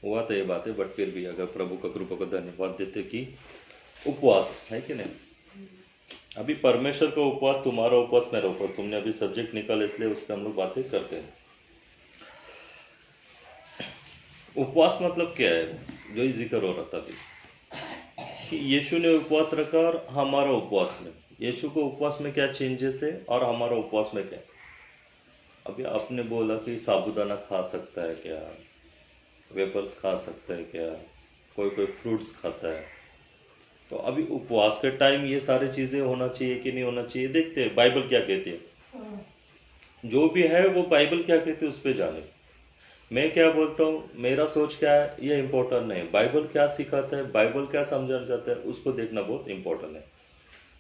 हुआ तो ये बात है, बट फिर भी अगर प्रभु का कृपा को धन्यवाद देते कि उपवास है कि नहीं। अभी परमेश्वर का उपवास, तुम्हारा उपवास, मेरा उपवास, तुमने अभी सब्जेक्ट निकाला इसलिए उस पर हम लोग बातें करते हैं। उपवास मतलब क्या है, जो ही जिक्र हो रहा था अभी कि यीशु ने उपवास रखा और हमारा उपवास में, यीशु को उपवास में क्या चेंजेस है और हमारा उपवास में क्या। अभी आपने बोला कि साबूदाना खा सकता है क्या, वेपर्स खा सकता है क्या, कोई कोई फ्रूट्स खाता है। तो अभी उपवास के टाइम ये सारी चीज़ें होना चाहिए कि नहीं होना चाहिए, देखते हैं बाइबल क्या कहती है। जो भी है वो बाइबल क्या कहती है उस पर जाने। मैं क्या बोलता हूँ, मेरा सोच क्या है, ये इम्पोर्टेंट नहीं। बाइबल क्या सिखाता है, बाइबल क्या समझाना चाहता है, उसको देखना बहुत इम्पोर्टेंट है।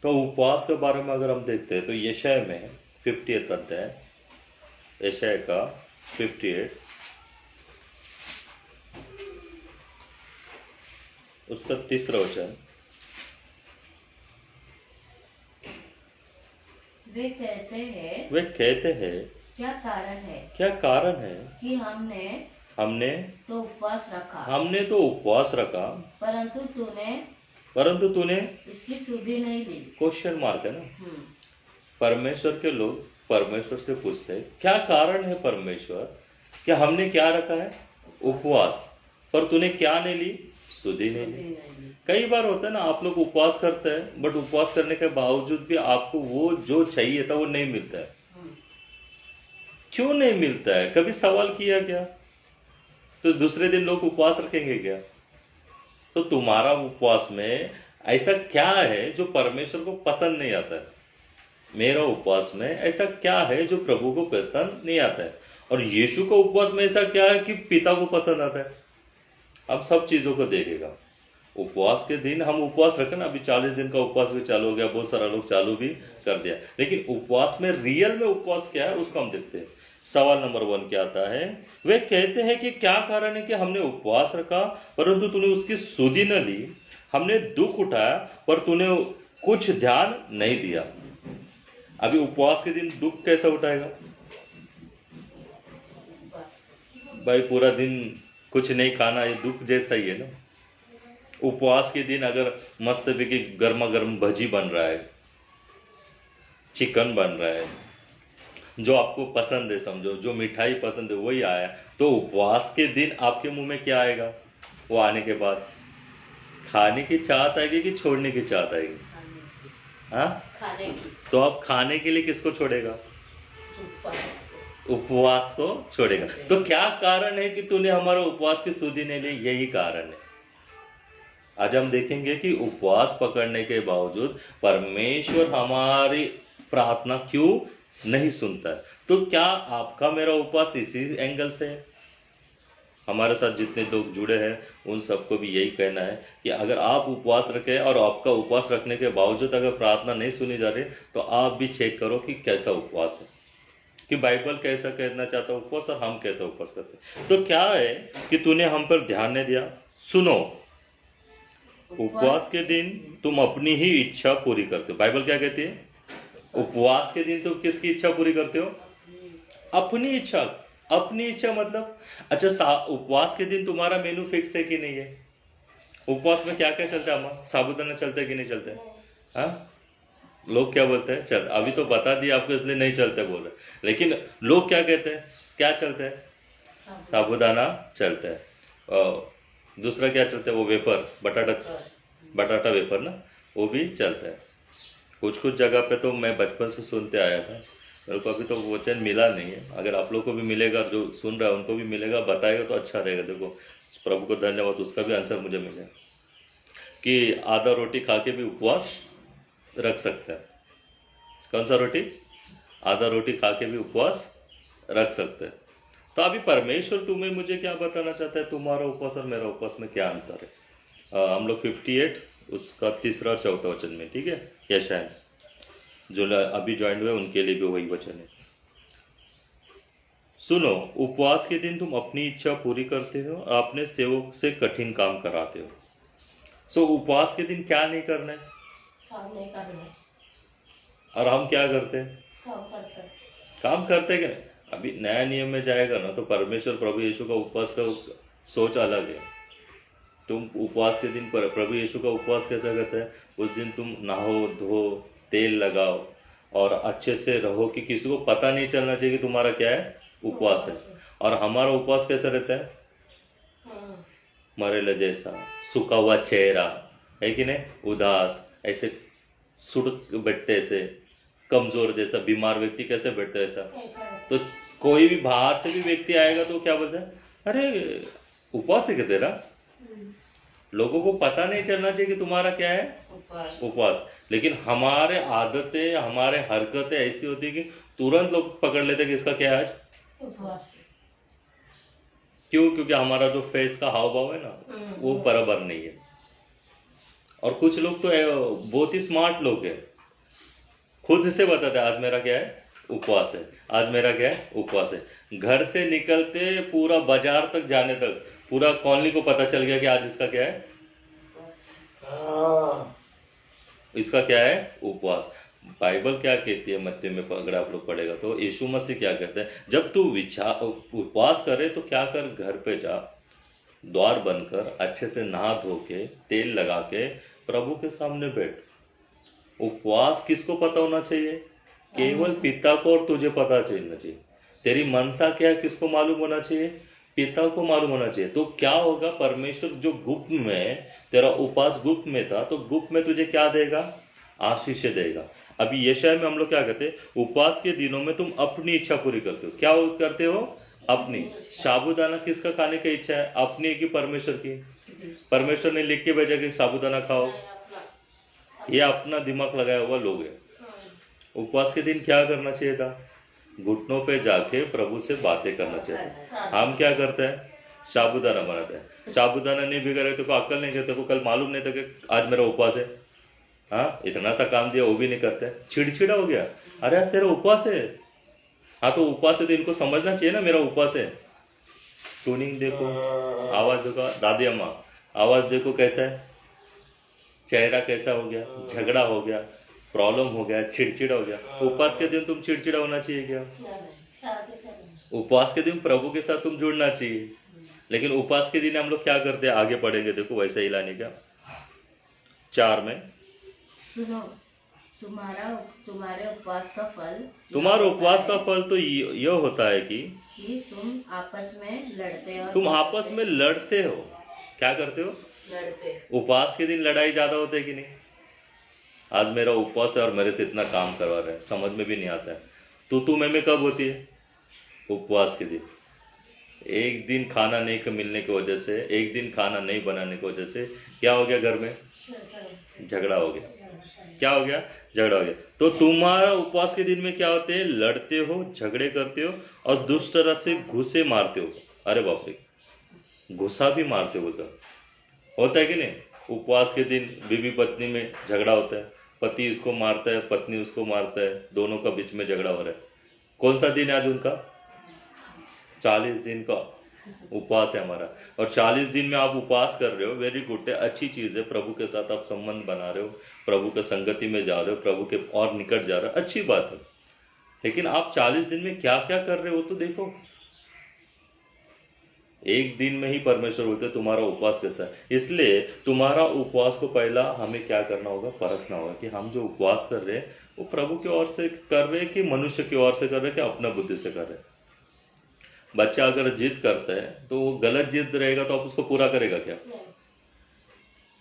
तो उपवास के बारे में अगर हम देखते हैं तो यशाया में 58 अध्याय, यशाया का 58 उसका 3रा वचन। वे कहते हैं क्या कारण है कि हमने तो उपवास रखा परंतु तूने इसकी सुधि नहीं दी। क्वेश्चन मार्क है ना। परमेश्वर के लोग परमेश्वर से पूछते हैं क्या कारण है परमेश्वर, कि हमने क्या रखा है, उपवास, पर तूने क्या नहीं ली, सुधि नहीं ली। कई बार होता है ना, आप लोग उपवास करते हैं बट उपवास करने के बावजूद भी आपको वो जो चाहिए था वो नहीं मिलता है। क्यों नहीं मिलता है, कभी सवाल किया क्या? तो दूसरे दिन लोग उपवास रखेंगे क्या? तो तुम्हारा उपवास में ऐसा क्या है जो परमेश्वर को पसंद नहीं आता है? मेरा उपवास में ऐसा क्या है जो प्रभु को पसंद नहीं आता है? और यीशु का उपवास में ऐसा क्या है कि पिता को पसंद आता है? अब सब चीजों को देखेगा। उपवास के दिन हम उपवास रखें ना, अभी 40 दिन का उपवास भी चालू हो गया, बहुत सारा लोग चालू भी कर दिया, लेकिन उपवास में रियल में उपवास क्या है उसको हम देखते हैं। सवाल नंबर 1 क्या आता है, वे कहते हैं कि क्या कारण है कि हमने उपवास रखा परंतु तूने उसकी सुधि न ली, हमने दुख उठाया पर तूने कुछ ध्यान नहीं दिया। अभी उपवास के दिन दुख कैसा उठाएगा भाई? पूरा दिन कुछ नहीं खाना, ये दुख जैसा ही है ना। उपवास के दिन अगर मस्त भी गर्मा गर्म भजी बन रहा है, चिकन बन रहा है, जो आपको पसंद है, समझो जो मिठाई पसंद है वही आया, तो उपवास के दिन आपके मुंह में क्या आएगा? वो आने के बाद खाने की चाहत आएगी कि छोड़ने की चाहत आएगी? हाँ, खाने की। तो आप खाने के लिए किसको छोड़ेगा? उपवास को छोड़ेगा। तो क्या कारण है कि तूने हमारा उपवास की सुधि नहीं ली? यही कारण है। आज हम देखेंगे कि उपवास पकड़ने के बावजूद परमेश्वर हमारी प्रार्थना क्यों नहीं सुनता है। तो क्या आपका मेरा उपवास इसी एंगल से है? हमारे साथ जितने लोग जुड़े हैं उन सबको भी यही कहना है कि अगर आप उपवास रखें और आपका उपवास रखने के बावजूद अगर प्रार्थना नहीं सुनी जा रही, तो आप भी चेक करो कि कैसा उपवास है, कि बाइबल कैसा कहना चाहता है उपवास और हम कैसा उपवास करते हैं। तो क्या है कि तूने हम पर ध्यान नहीं दिया। सुनो, उपवास के दिन तुम अपनी ही इच्छा पूरी करते हो। बाइबल क्या कहती है? उपवास के दिन तुम किसकी इच्छा पूरी करते हो? अपनी इच्छा। अपनी इच्छा मतलब, अच्छा उपवास के दिन तुम्हारा मेनू फिक्स है कि नहीं है? उपवास में क्या क्या चलता है हमारा? साबूदाना चलता है कि नहीं चलता है? हाँ, लोग क्या बोलते हैं, चल अभी तो बता दिया आपको इसलिए नहीं चलते बोल रहे, लेकिन लोग क्या कहते हैं, क्या चलता है? साबूदाना चलता है। और दूसरा क्या चलता है? वो वेफर, बटाटा वेफर ना, वो भी चलता है। कुछ कुछ जगह पे तो मैं बचपन से सुनते आया था, मेरे को अभी तो वचन मिला नहीं है। अगर आप लोग को भी मिलेगा, जो सुन रहा है उनको भी मिलेगा, बताएगा तो अच्छा रहेगा। देखो, प्रभु को धन्यवाद, उसका भी आंसर मुझे मिले कि आधा रोटी खा के भी उपवास रख सकता है। कौन सा रोटी? आधा रोटी खा के भी उपवास रख सकते हैं। तो अभी परमेश्वर तुम्हें मुझे क्या बताना चाहता है, तुम्हारा उपवास और मेरा उपवास में क्या अंतर है? हम लोग 58 उसका 3रा और 4था वचन में, ठीक है, या शायद जो अभी ज्वाइन हुए उनके लिए भी वही वचन है। सुनो, उपवास के दिन तुम अपनी इच्छा पूरी करते हो, अपने सेवक से कठिन काम कराते हो। सो उपवास के दिन क्या नहीं करना है? काम नहीं करना है। और हम क्या करते हैं? काम करते हैं क्या? अभी नया नियम में जाएगा ना तो परमेश्वर प्रभु यीशु का उपवास का सोच अलग है। तुम उपवास के दिन पर प्रभु यीशु का उपवास कैसा करता है, उस दिन तुम नहाओ धो, तेल लगाओ और अच्छे से रहो कि किसी को पता नहीं चलना चाहिए कि तुम्हारा क्या है, उपवास है। और हमारा उपवास कैसा रहता है, मरेला जैसा, सूखा हुआ चेहरा है कि नहीं, उदास, ऐसे सुड़ बैठते, से कमजोर जैसा, बीमार व्यक्ति कैसे बैठता है ऐसा। तो कोई भी बाहर से भी व्यक्ति आएगा तो क्या बोलता है, अरे उपवास है क्या तेरा। लोगों को पता नहीं चलना चाहिए कि तुम्हारा क्या है, उपवास। लेकिन हमारे आदतें, हमारे हरकतें ऐसी होती है कि तुरंत लोग पकड़ लेते हैं कि इसका क्या है आज, उपवास। क्यों, क्योंकि हमारा जो फेस का हाव भाव है ना, वो बराबर नहीं है। और कुछ लोग तो बहुत ही स्मार्ट लोग हैं, खुद से बताते हैं आज मेरा क्या है, उपवास है, आज मेरा क्या है, उपवास है। घर से निकलते पूरा बाजार तक जाने तक पूरा कॉलोनी को पता चल गया कि आज इसका क्या है, इसका क्या है, उपवास। बाइबल क्या कहती है, मत्ती में अगर आप लोग पढ़ेगा तो यीशु मसीह क्या कहते हैं, जब तू उपवास करे तो क्या कर, घर पे जा, द्वार बनकर अच्छे से नहा धो के तेल लगा के प्रभु के सामने बैठ। उपवास किसको पता होना चाहिए, केवल पिता को और तुझे पता चलना चाहिए। तेरी मनसा क्या है किसको मालूम होना चाहिए, पिता को मालूम होना चाहिए। तो क्या होगा, परमेश्वर जो गुप्त में, तेरा उपवास गुप्त में था, तो गुप्त में तुझे क्या देगा, आशीष देगा। अभी यशाया में हम लोग क्या कहते हैं, उपवास के दिनों में तुम अपनी इच्छा पूरी करते हो। क्या करते हो, अपनी। साबूदाना किसका खाने की इच्छा है, अपनी की परमेश्वर की। परमेश्वर ने लिख के भेजा कि साबूदाना खाओ, ये अपना दिमाग लगाया हुआ लोग है। उपवास के दिन क्या करना चाहिए था, घुटनों पे जाके प्रभु से बातें करना चाहिए था। हम क्या करते हैं, साबूदाना बनाते हैं। साबूदाना नहीं भिगा रहे तो को अक्ल नहीं करते, को कल मालूम नहीं था कि आज मेरा उपवास है। हाँ, इतना सा काम दिया वो भी नहीं करते, चिड़चिड़ा हो गया, अरे आज तेरा उपवास है। हाँ, तो उपवास है तो इनको समझना चाहिए ना मेरा उपवास है। ट्यूनिंग देखो, आवाज देखो, दादी अम्मा आवाज देखो कैसा है, चेहरा कैसा हो गया, झगड़ा हो गया, प्रॉब्लम हो गया, चिड़चिड़ा हो गया। उपवास के दिन तुम चिड़चिड़ा होना चाहिए क्या, उपवास के दिन प्रभु के साथ तुम जुड़ना चाहिए। लेकिन उपवास के दिन हम लोग क्या करते हैं, आगे पढ़ेंगे, देखो वैसे ही लाने का 4 में, सुनो, तुम्हारे उपवास का फल, तुम्हारा उपवास का फल तो यह होता है कि तुम आपस में लड़ते हो। तुम आपस में लड़ते हो, क्या करते हो, लड़ते। उपवास के दिन लड़ाई ज्यादा होते है कि नहीं। आज मेरा उपवास है और मेरे से इतना काम करवा रहे हैं, समझ में भी नहीं आता है। तू मैं कब होती है, उपवास के दिन। एक दिन खाना नहीं मिलने की वजह से, एक दिन खाना नहीं बनाने की वजह से क्या हो गया, घर में झगड़ा हो गया। क्या हो गया, झगड़ा हो गया। तो तुम्हारा उपवास के दिन में क्या होते हैं, लड़ते हो, झगड़े करते हो और दुष्ट तरह से घुसे मारते हो। अरे बाप रे, घुसा भी मारते हो, तो होता है कि नहीं। उपवास के दिन बीवी पत्नी में झगड़ा होता है, पति इसको मारता है, पत्नी उसको मारता है, दोनों का बीच में झगड़ा हो रहा है। कौन सा दिन है आज उनका, 40 दिन का उपवास है हमारा। और 40 दिन में आप उपवास कर रहे हो, वेरी गुड है, अच्छी चीज है। प्रभु के साथ आप संबंध बना रहे हो, प्रभु के संगति में जा रहे हो, प्रभु के और निकट जा रहे हो, अच्छी बात है। लेकिन आप 40 दिन में क्या क्या कर रहे हो तो देखो। एक दिन में ही परमेश्वर बोलते तुम्हारा उपवास कैसा है। इसलिए तुम्हारा उपवास को पहला हमें क्या करना होगा, परखना होगा कि हम जो उपवास कर रहे हैं वो प्रभु की ओर से कर रहे हैं कि मनुष्य की ओर से कर रहे हैं कि अपना बुद्धि से कर रहे हैं। बच्चा अगर जिद करता है तो वो गलत जिद रहेगा तो आप उसको पूरा करेगा क्या।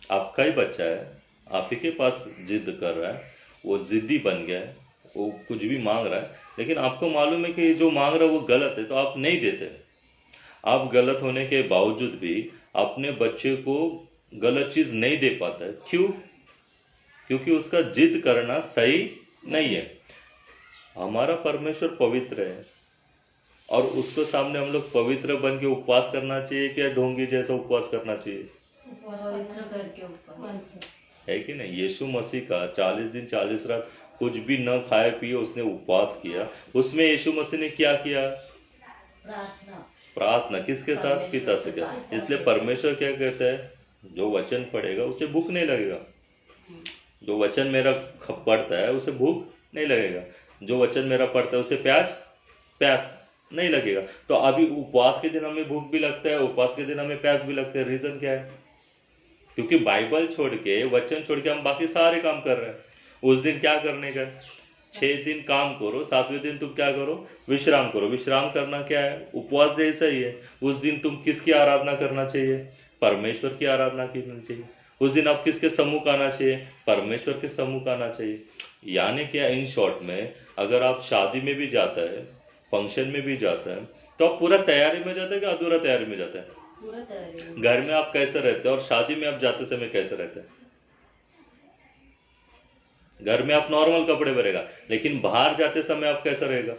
आपका ही बच्चा है, आप ही के पास जिद कर रहा है, वो जिद्दी बन गया है, वो कुछ भी मांग रहा है, लेकिन आपको मालूम है कि जो मांग रहा है वो गलत है, तो आप नहीं देते। आप गलत होने के बावजूद भी अपने बच्चे को गलत चीज नहीं दे पाता है। क्यों, क्योंकि उसका जिद करना सही नहीं है। हमारा परमेश्वर पवित्र है और उसके सामने हम लोग पवित्र बन के उपवास करना चाहिए क्या ढोंगी जैसा उपवास करना चाहिए, पवित्र करके उपवास है कि नहीं। यीशु मसीह का 40 दिन 40 रात कुछ भी न खाए पिए उसने उपवास किया। उसमें यीशु मसीह ने क्या किया, प्रार्थना किसके साथ, पिता से किया। इसलिए परमेश्वर क्या कहता है, जो वचन पढ़ेगा उसे भूख नहीं लगेगा। जो वचन मेरा पढ़ता है उसे भूख नहीं लगेगा, जो वचन मेरा पढ़ता है उसे प्यास नहीं लगेगा। तो अभी उपवास के दिन हमें भूख भी लगता है, उपवास के दिन हमें प्यास भी लगता है। रीजन क्या है? क्योंकि बाइबल छोड़ के, वचन छोड़ के हम बाकी सारे काम कर रहे हैं। उस दिन क्या करने का? 6 दिन काम करो, 7वें दिन तुम क्या करो? विश्राम करो। विश्राम करना क्या है? उपवास जैसा ही है। उस दिन तुम किसकी आराधना करना चाहिए? परमेश्वर की आराधना करनी चाहिए। उस दिन आप किसके सम्मुख आना चाहिए? परमेश्वर के सम्मुख आना चाहिए। यानी क्या, इन शॉर्ट में, अगर आप शादी में भी जाता है, फंक्शन में भी जाता है, तो आप पूरा तैयारी में जाता है कि अधूरा तैयारी में जाता है? पूरा तैयारी। घर में आप कैसे रहते हैं और शादी में आप जाते समय कैसे रहते हैं? घर में आप नॉर्मल कपड़े में रहेगा, लेकिन बाहर जाते समय आप कैसा रहेगा?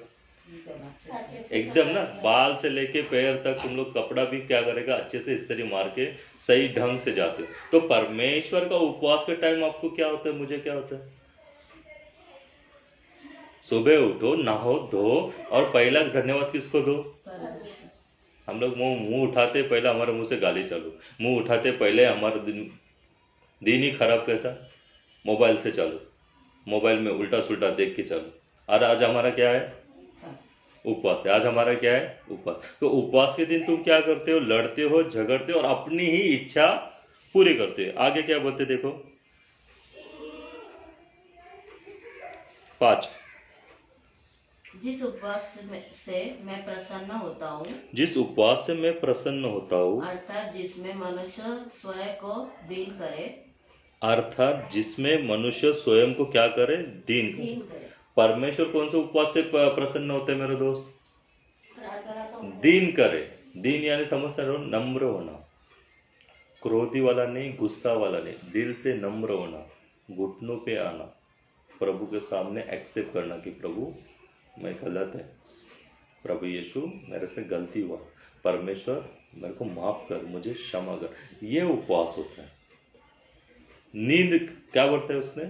एकदम ना, बाल से लेके पैर तक तुम लोग कपड़ा भी क्या करेगा? अच्छे से इस्त्री मार के सही ढंग से जाते हो। तो परमेश्वर का उपवास के टाइम आपको क्या होता है, मुझे क्या होता है? सुबह उठो, नहाओ धो, और पहला धन्यवाद किसको दो? परमेश्वर। हम लोग मुंह उठाते पहले हमारे मुंह से गाली चालू, मुंह उठाते पहले हमारा दिन ही खराब कैसा? मोबाइल से चालू, मोबाइल में उल्टा सुल्टा देख के चालू। और आज हमारा क्या है? उपवास है। आज हमारा क्या है? उपवास। तो उपवास के दिन तुम क्या करते हो? लड़ते हो, झगड़ते हो और अपनी ही इच्छा पूरी करते हो। आगे क्या बोलते देखो, 5। जिस उपवास से मैं प्रसन्न होता हूँ, जिस उपवास से मैं प्रसन्न होता हूँ, अर्थात जिसमें मनुष्य स्वयं को दीन करे, अर्थात जिसमें मनुष्य स्वयं को क्या करे? दीन करे। दीन करे। परमेश्वर कौन से उपवास से प्रसन्न होते हैं मेरे दोस्त? दीन करे। दीन यानी समझते रहो, नम्र होना, क्रोधी वाला नहीं, गुस्सा वाला नहीं, दिल से नम्र होना, घुटनों पे आना, प्रभु के सामने एक्सेप्ट करना कि प्रभु मैं गलत है, प्रभु यीशु मेरे से गलती हुआ, परमेश्वर मेरे को माफ कर, मुझे क्षमा कर। ये उपवास होता है। नींद क्या बोलते हैं उसने?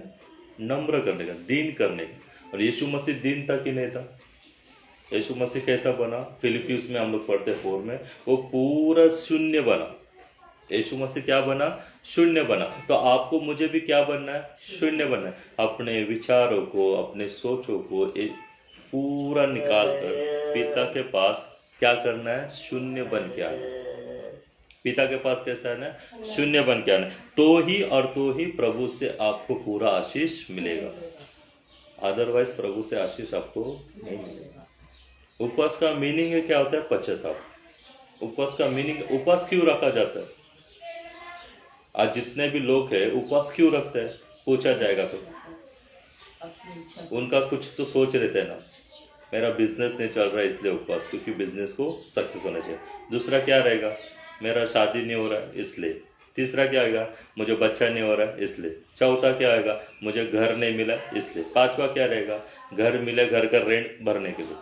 नम्र करने का, दीन करने का। और यीशु मसीह दीन था कि नहीं था? यीशु मसीह कैसा बना? फिलिपियंस में हम लोग पढ़ते 4 में, वो पूरा शून्य बना। यीशु मसीह क्या बना? शून्य बना। तो आपको मुझे भी क्या बनना है? शून्य बनना है। अपने विचारों को, अपने सोचों को पूरा निकाल कर पिता के पास क्या करना है? शून्य बन के आना। पिता के पास कैसा है ना? शून्य बन के आना। तो ही और तो ही प्रभु से आपको पूरा आशीष मिलेगा, अदरवाइज प्रभु से आशीष आपको नहीं मिलेगा। उपवास का मीनिंग है क्या होता है? पश्चाताप। उपवास का मीनिंग, उपवास क्यों रखा जाता है? आज जितने भी लोग हैं उपवास क्यों रखते हैं? पूछा जाएगा तो उनका कुछ तो सोच रहते हैं ना, मेरा बिजनेस नहीं चल रहा है इसलिए उपवास, क्योंकि बिजनेस को सक्सेस होना चाहिए। दूसरा क्या रहेगा? मेरा शादी नहीं हो रहा है इसलिए। तीसरा क्या आएगा? मुझे बच्चा नहीं हो रहा है इसलिए। चौथा क्या आएगा? मुझे घर नहीं मिला इसलिए। पांचवा क्या रहेगा? घर मिले, घर का रेंट भरने के लिए।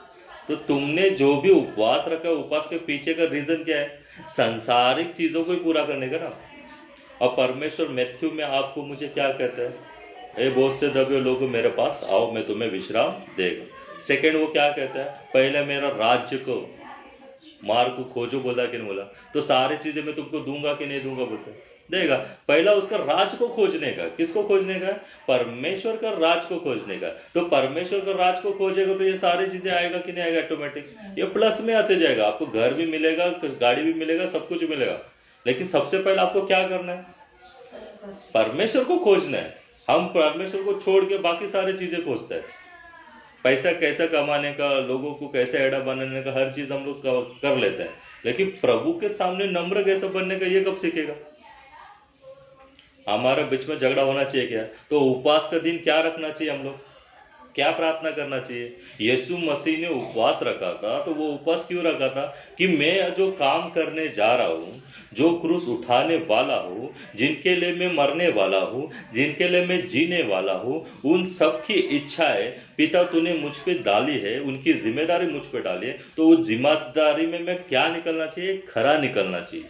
तो तुमने जो भी उपवास रखा, उपवास के पीछे का रीजन क्या है? सांसारिक चीजों को ही पूरा करने का ना। और परमेश्वर मैथ्यू में आपको मुझे क्या कहता है? ए बहुत से दबे लोगों मेरे पास आओ, मैं तुम्हें विश्राम देगा। सेकेंड वो क्या कहता है? पहले मेरा राज्य को, मार्ग को खोजो, बोला कि नहीं बोला? तो सारी चीजें मैं तुमको दूंगा कि नहीं दूंगा? बोलते देगा। पहला उसका राज को खोजने का। किसको खोजने का? परमेश्वर का राज को खोजने का। तो परमेश्वर का राज को खोजेगा तो ये सारी चीजें आएगा कि नहीं आएगा? ऑटोमेटिक ये प्लस में आते जाएगा। आपको घर भी मिलेगा, गाड़ी भी मिलेगा, सब कुछ मिलेगा। लेकिन सबसे पहले आपको क्या करना है? परमेश्वर को खोजना है। हम परमेश्वर को छोड़ के बाकी सारी चीजें खोजते हैं। पैसा कैसा कमाने का, लोगों को कैसे एड़ा बनाने का, हर चीज हम लोग कर लेते हैं, लेकिन प्रभु के सामने नम्र कैसे बनने का ये कब सीखेगा? हमारे बीच में झगड़ा होना चाहिए क्या? तो उपवास का दिन क्या रखना चाहिए? हम लोग क्या प्रार्थना करना चाहिए? यीशु मसीह ने उपवास रखा था, तो वो उपवास क्यों रखा था? कि मैं जो काम करने जा रहा हूँ, जो क्रूस उठाने वाला हूँ, जिनके लिए मैं मरने वाला हूँ, जिनके लिए मैं जीने वाला हूँ, उन सब की इच्छाएं पिता तूने मुझ पे डाली है, उनकी जिम्मेदारी मुझ पे डाली है। तो उस जिम्मेदारी में मैं क्या निकलना चाहिए? खरा निकलना चाहिए।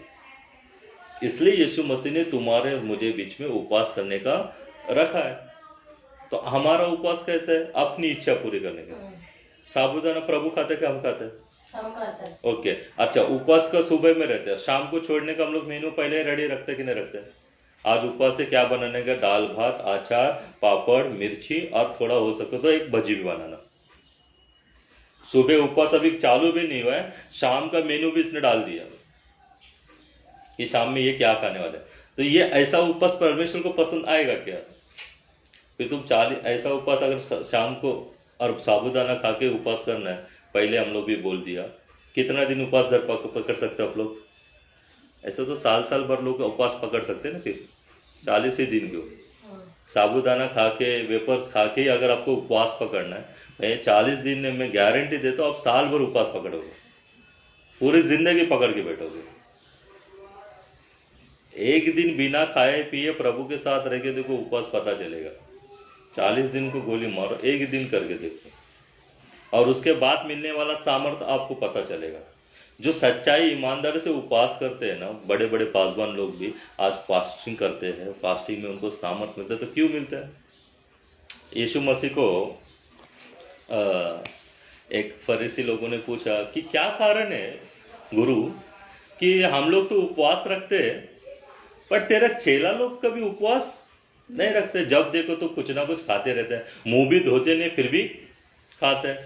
इसलिए यीशु मसीह ने तुम्हारे मुझे बीच में उपवास करने का रखा है। तो हमारा उपवास कैसे है? अपनी इच्छा पूरी करने का। साबूदाना प्रभु खाते कि हम खाते? ओके, अच्छा। उपवास का सुबह में रहते हैं, शाम को छोड़ने का हम लोग मेनू पहले रेडी रखते कि नहीं रखते? आज उपवास से क्या बनाने का? दाल भात, अचार, पापड़, मिर्ची और थोड़ा हो सके तो एक भजी भी बनाना। सुबह उपवास अभी चालू भी नहीं हुआ है, शाम का मेनू भी इसने डाल दिया कि शाम में ये क्या खाने वाले हैं। तो ये ऐसा उपवास परमेश्वर को पसंद आएगा क्या? फिर तुम 40 ऐसा उपवास अगर शाम को और साबूदाना खा के उपवास करना है, पहले हम लोग भी बोल दिया, कितना दिन उपवास दर पकड़ सकते हैं आप लोग? ऐसा तो साल साल भर लोग उपवास पकड़ सकते हैं ना। फिर 40 ही दिन क्यों? साबूदाना खा के, वेपर्स खा के अगर आपको उपवास पकड़ना है, मैं 40 दिन में मैं गारंटी देता हूँ आप साल भर उपवास पकड़ोगे, पूरी जिंदगी पकड़ के बैठोगे। एक दिन बिना खाए पिए प्रभु के साथ रह के देखो, उपवास पता चलेगा। 40 दिन को गोली मारो, एक दिन करके देखो, और उसके बाद मिलने वाला सामर्थ्य आपको पता चलेगा। जो सच्चाई ईमानदारी से उपवास करते हैं ना, बड़े बड़े पासवान लोग भी आज फास्टिंग करते हैं, फास्टिंग में उनको सामर्थ्य मिलता है। तो क्यों मिलता है? यीशु मसीह को एक फरीसी लोगों ने पूछा कि क्या कारण है गुरु कि हम लोग तो उपवास रखते हैं पर तेरा चेला लोग कभी उपवास नहीं रखते, जब देखो तो कुछ ना कुछ खाते रहते हैं, मुंह भी धोते नहीं फिर भी खाते हैं।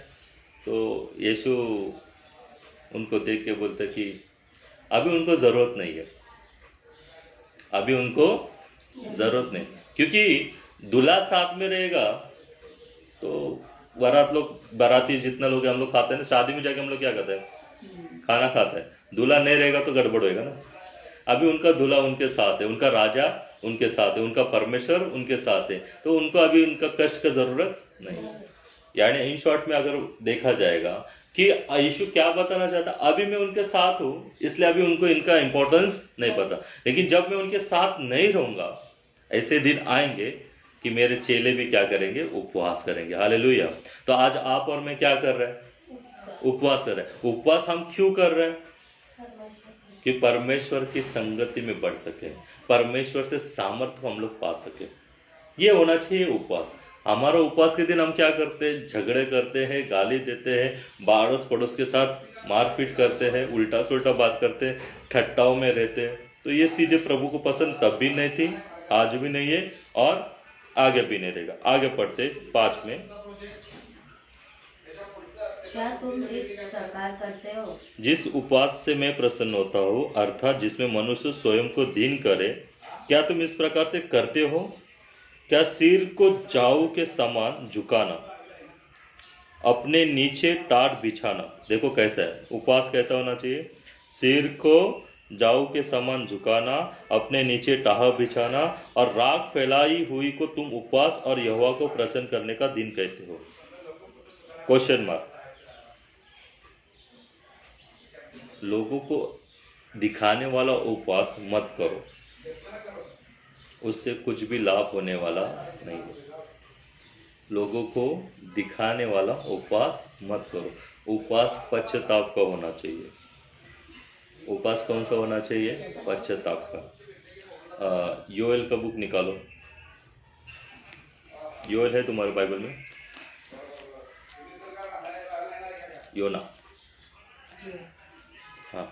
तो यीशु उनको देख के बोलते कि अभी उनको जरूरत नहीं है, अभी उनको जरूरत नहीं, क्योंकि दूल्हा साथ में रहेगा तो बारात लोग, बाराती जितना लोग हम लोग खाते हैं ना, शादी में जाके हम लोग क्या करते हैं? खाना खाते हैं। दूल्हा नहीं रहेगा तो गड़बड़ होएगा ना। अभी उनका दूल्हा उनके साथ है, उनका राजा उनके साथ है, उनका परमेश्वर उनके साथ है, तो उनको अभी उनका कष्ट का जरूरत नहीं। यानी इन शॉर्ट में अगर देखा जाएगा कि यीशु क्या बताना चाहता, अभी मैं उनके साथ हूं इसलिए अभी उनको इनका इंपॉर्टेंस नहीं पता, लेकिन जब मैं उनके साथ नहीं रहूंगा, ऐसे दिन आएंगे कि मेरे चेले भी क्या करेंगे? उपवास करेंगे। हालेलुया। तो आज आप और मैं क्या कर रहे हैं? उपवास कर रहे हैं। उपवास हम क्यों कर रहे हैं? कि परमेश्वर की संगति में बढ़ सके, परमेश्वर से सामर्थ्य हम लोग पा सके, ये होना चाहिए उपवास। हमारा उपवास के दिन हम क्या करते हैं? झगड़े करते हैं, गाली देते हैं, बाड़ोस पड़ोस के साथ मारपीट करते हैं, उल्टा सुल्टा बात करते हैं, ठट्टाओं में रहते हैं। तो ये सीधे प्रभु को पसंद तब भी नहीं थी, आज भी नहीं है और आगे भी नहीं रहेगा। आगे पढ़ते 5 में, क्या तुम इस प्रकार करते हो? जिस उपवास से मैं प्रसन्न होता हूँ, अर्थात जिसमें मनुष्य स्वयं को दीन करे, क्या तुम इस प्रकार से करते हो? क्या सिर को जाऊ के समान झुकाना, अपने नीचे टाट बिछाना। देखो कैसा है उपवास, कैसा होना चाहिए? सिर को जाऊ के समान झुकाना, अपने नीचे टाह बिछाना, और राख फैलाई हुई को तुम उपवास और यहोवा को प्रसन्न करने का दिन कहते हो। Question mark. लोगों को दिखाने वाला उपवास मत करो, उससे कुछ भी लाभ होने वाला नहीं है। लोगों को दिखाने वाला उपवास मत करो। उपवास पश्चाताप का होना चाहिए। उपवास कौन सा होना चाहिए? पश्चाताप का। योएल का बुक निकालो। योएल है तुम्हारे बाइबल में? योना। हाँ,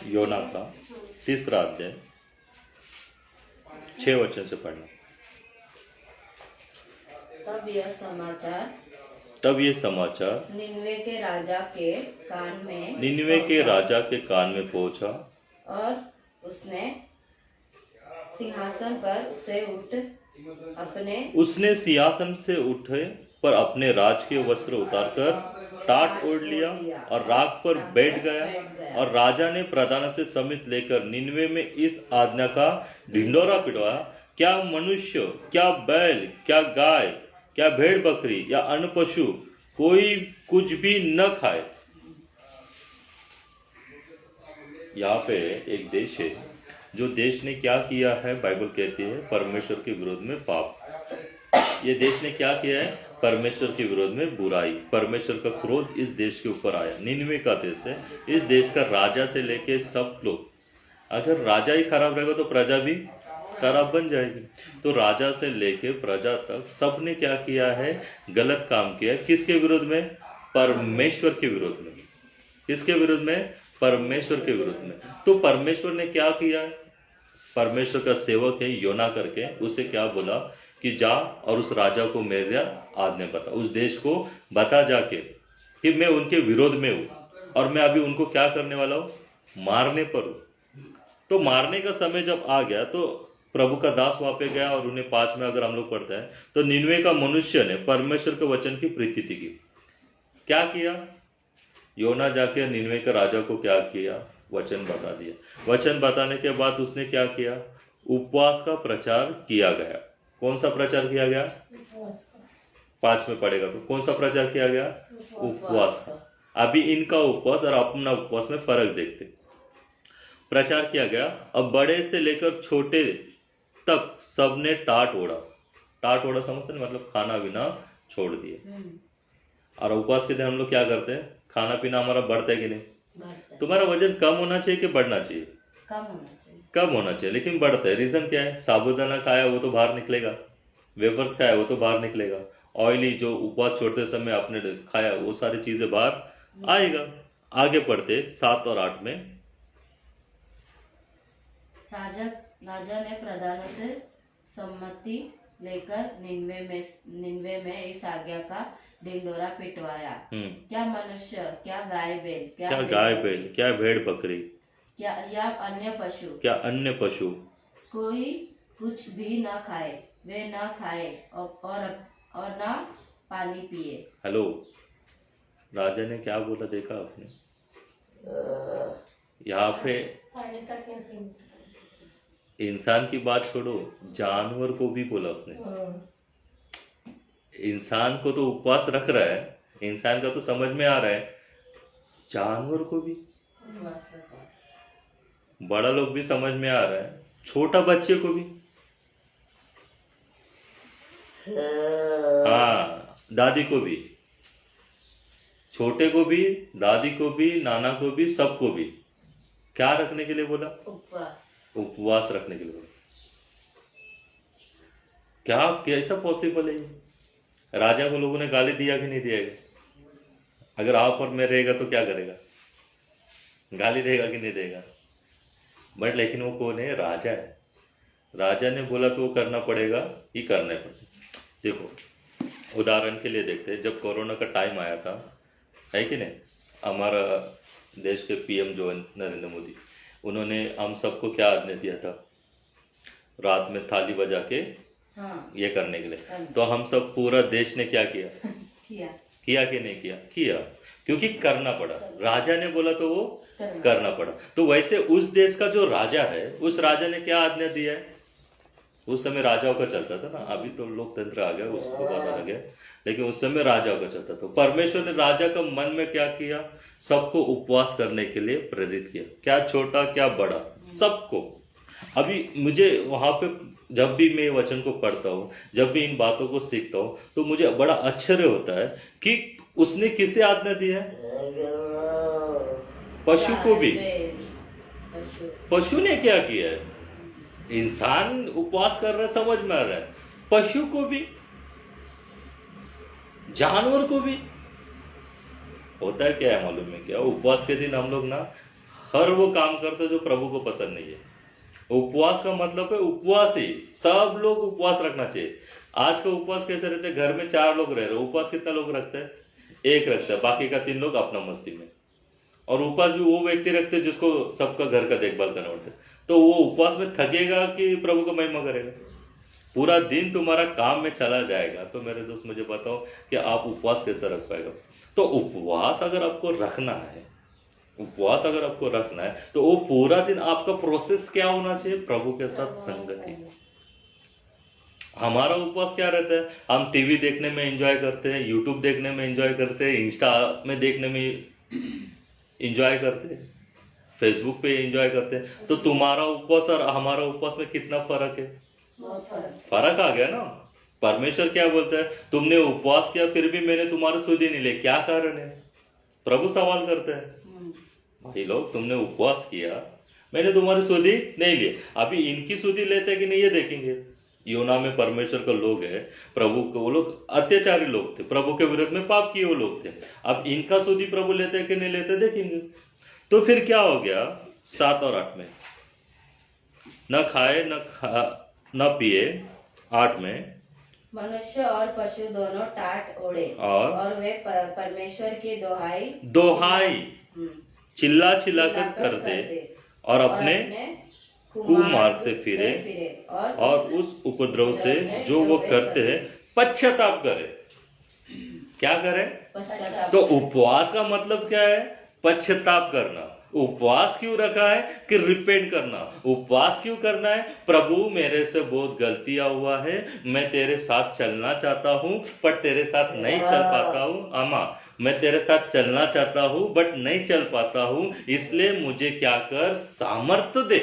योना का 3रा अध्याय 6 वचन से पढ़ना। तब ये समाचार निनवे के राजा के कान में पहुंचा, और उसने सिंहासन से उठे पर अपने राज के वस्त्र उतारकर टाट ओढ़ लिया और राख पर बैठ गया। और राजा ने प्रधान से समित लेकर निनवे में इस आज्ञा का ढिंडोरा पिटवाया, क्या मनुष्य, क्या बैल, क्या गाय, क्या भेड़ बकरी या अन्य पशु कोई कुछ भी न खाए। यहाँ पे एक देश है जो देश ने क्या किया है, बाइबल कहती है परमेश्वर के विरोध में पाप। ये देश ने क्या किया है, परमेश्वर के विरोध में बुराई। परमेश्वर का क्रोध इस देश के ऊपर आया। निन्वे का देश है, इस देश का राजा से लेके सब लोग, अगर राजा ही खराब रहेगा तो प्रजा भी खराब बन जाएगी। तो राजा से लेके प्रजा तक सबने क्या किया है, गलत काम किया है। किसके विरोध में, परमेश्वर के विरोध में। किसके विरोध में, परमेश्वर के विरोध में। तो परमेश्वर ने क्या किया है, परमेश्वर का सेवक है योना करके, उसे क्या बोला कि जा और उस राजा को मेरा आज्ञा बता, उस देश को बता जाके कि मैं उनके विरोध में हूं और मैं अभी उनको क्या करने वाला हूं, मारने पर हूं। तो मारने का समय जब आ गया तो प्रभु का दास वहां पे गया और उन्हें 5 में अगर हम लोग पढ़ते हैं तो निन्वे का मनुष्य ने परमेश्वर के वचन की प्रीति की। क्या किया, योना जाके निन्वे के राजा को क्या किया, वचन बता दिया। वचन बताने के बाद उसने क्या किया, उपवास का प्रचार किया गया। कौन सा प्रचार किया गया, 5 में पढ़ेगा तो कौन सा प्रचार किया गया, उपवास का। अभी इनका उपवास और अपना उपवास में फर्क देखते। प्रचार किया गया, अब बड़े से लेकर छोटे तक सबने टाट ओढ़ा। टाट ओढ़ा समझते हैं, मतलब खाना पीना छोड़ दिए। और उपवास के दिन हम लोग क्या करते हैं, खाना पीना हमारा बढ़ता है कि नहीं। तुम्हारा वजन कम होना चाहिए कि बढ़ना चाहिए, कम होना चाहिए, लेकिन बढ़ता है। रीजन क्या है, साबूदाना खाया वो तो बाहर निकलेगा, वेफर्स खाया वो तो बाहर निकलेगा, ऑयली जो उपवास छोड़ते समय आपने खाया वो सारी चीजें बाहर आएगा। आगे पढ़ते 7 और 8 में, राजा ने प्रधानों से सम्मति लेकर निन्वे में इस आज्ञा का ढिंडोरा पिटवाया। क्या मनुष्य, क्या गाय बैल, क्या भेड़ बकरी, क्या या अन्य पशु कोई कुछ भी न खाए, वे न खाए और न पानी पिए। हेलो, राजा ने क्या बोला देखा आपने, यहाँ पे इंसान की बात छोड़ो, जानवर को भी बोला उसने। इंसान को तो उपवास रख रहा है, इंसान का तो समझ में आ रहा है, जानवर को भी, बड़ा लोग भी समझ में आ रहा है, छोटा बच्चे को भी, हाँ दादी को भी, छोटे को भी, दादी को भी, नाना को भी, सबको भी क्या रखने के लिए बोला, उपवास रखने के लिए बोला। क्या कैसा पॉसिबल है, राजा को लोगों ने गाली दिया कि नहीं दिया? अगर आप और मैं रहेगा तो क्या करेगा, गाली देगा कि नहीं देगा? बट लेकिन वो कौन है, राजा है। राजा ने बोला तो वो करना पड़ेगा ही करना पड़ेगा। देखो उदाहरण के लिए देखते हैं, जब कोरोना का टाइम आया था, है कि नहीं, हमारा देश के पीएम जो है नरेंद्र मोदी, उन्होंने हम सबको क्या आज्ञा दिया था, रात में थाली बजा के ये करने के लिए। तो हम सब पूरा देश ने क्या किया, किया कि नहीं किया? किया, क्योंकि करना पड़ा। राजा ने बोला तो वो करना पड़ा। तो वैसे उस देश का जो राजा है, उस राजा ने क्या आज्ञा दिया है? उस समय राजाओं का चलता था ना, अभी तो लोकतंत्र आ गया, उसको बात आ गया, लेकिन उस समय राजाओं का चलता था। परमेश्वर ने राजा का मन में क्या किया, सबको उपवास करने के लिए प्रेरित किया, क्या छोटा क्या बड़ा, सबको। अभी मुझे वहां पे जब भी मैं वचन को पढ़ता हूँ, जब भी इन बातों को सीखता हूँ, तो मुझे बड़ा आश्चर्य होता है कि उसने किसे आज्ञा दी है? पशु को भी। पशु ने क्या किया है? इंसान उपवास कर रहा है, समझ में आ रहा है, पशु को भी, जानवर को भी। होता है क्या है मालूम है क्या, उपवास के दिन हम लोग ना हर वो काम करते जो प्रभु को पसंद नहीं है। उपवास का मतलब है उपवास ही, सब लोग उपवास रखना चाहिए। आज का उपवास कैसे रहते हैं, घर में 4 लोग रह रहे, उपवास कितना लोग रखते हैं? 1 रखता है, बाकी का 3 लोग अपना मस्ती में। और उपवास भी वो व्यक्ति रखते हैं जिसको सबका घर का देखभाल करना पड़ता है। तो वो उपवास में थकेगा कि प्रभु का महिमा करेगा? पूरा दिन तुम्हारा काम में चला जाएगा। तो मेरे दोस्त मुझे बताओ कि आप उपवास कैसे रख पाएगा? तो उपवास अगर आपको रखना है, उपवास अगर आपको रखना है, तो वो पूरा दिन आपका प्रोसेस क्या होना चाहिए? प्रभु के साथ संगति। हमारा उपवास क्या रहता है, हम टीवी देखने में एंजॉय करते हैं, यूट्यूब देखने में एंजॉय करते हैं, इंस्टा में देखने में एंजॉय करते हैं, फेसबुक पे एंजॉय करते हैं। तो तुम्हारा उपवास और हमारा उपवास में कितना फर्क है? बहुत फर्क। फर्क आ गया ना। परमेश्वर क्या बोलता है, तुमने उपवास किया फिर भी मैंने तुम्हारा सुधि नहीं लिया, क्या कारण है? प्रभु सवाल करते हैं, भाई लोग तुमने उपवास किया, मैंने तुम्हारी सुधि नहीं ली, अभी इनकी सुधि लेते कि नहीं ये देखेंगे। योना में परमेश्वर का लोग है, प्रभु को वो लोग अत्याचारी लोग थे, प्रभु के विरुद्ध में पाप किए वो लोग थे, अब इनका सुधि प्रभु लेते कि नहीं लेते देखेंगे। तो फिर क्या हो गया 7 और 8 में, न खाए न पिए। 8 में मनुष्य और पशु दोनों टाट ओढ़े और वे परमेश्वर की दोहाई चिल्ला कर करते और अपने कुमार्ग से फिरे और उस उपद्रव से जो वो करते हैं पश्चाताप करे। क्या करे? तो उपवास का मतलब क्या है? पश्चाताप करना। उपवास क्यों रखा है? कि रिपेंट करना। उपवास क्यों करना है? प्रभु मेरे से बहुत गलतियां हुआ है, मैं तेरे साथ चलना चाहता हूं पर तेरे साथ नहीं चल पाता हूं। अम्मा, मैं तेरे साथ चलना चाहता हूं बट नहीं चल पाता हूं, इसलिए मुझे क्या कर, सामर्थ्य दे।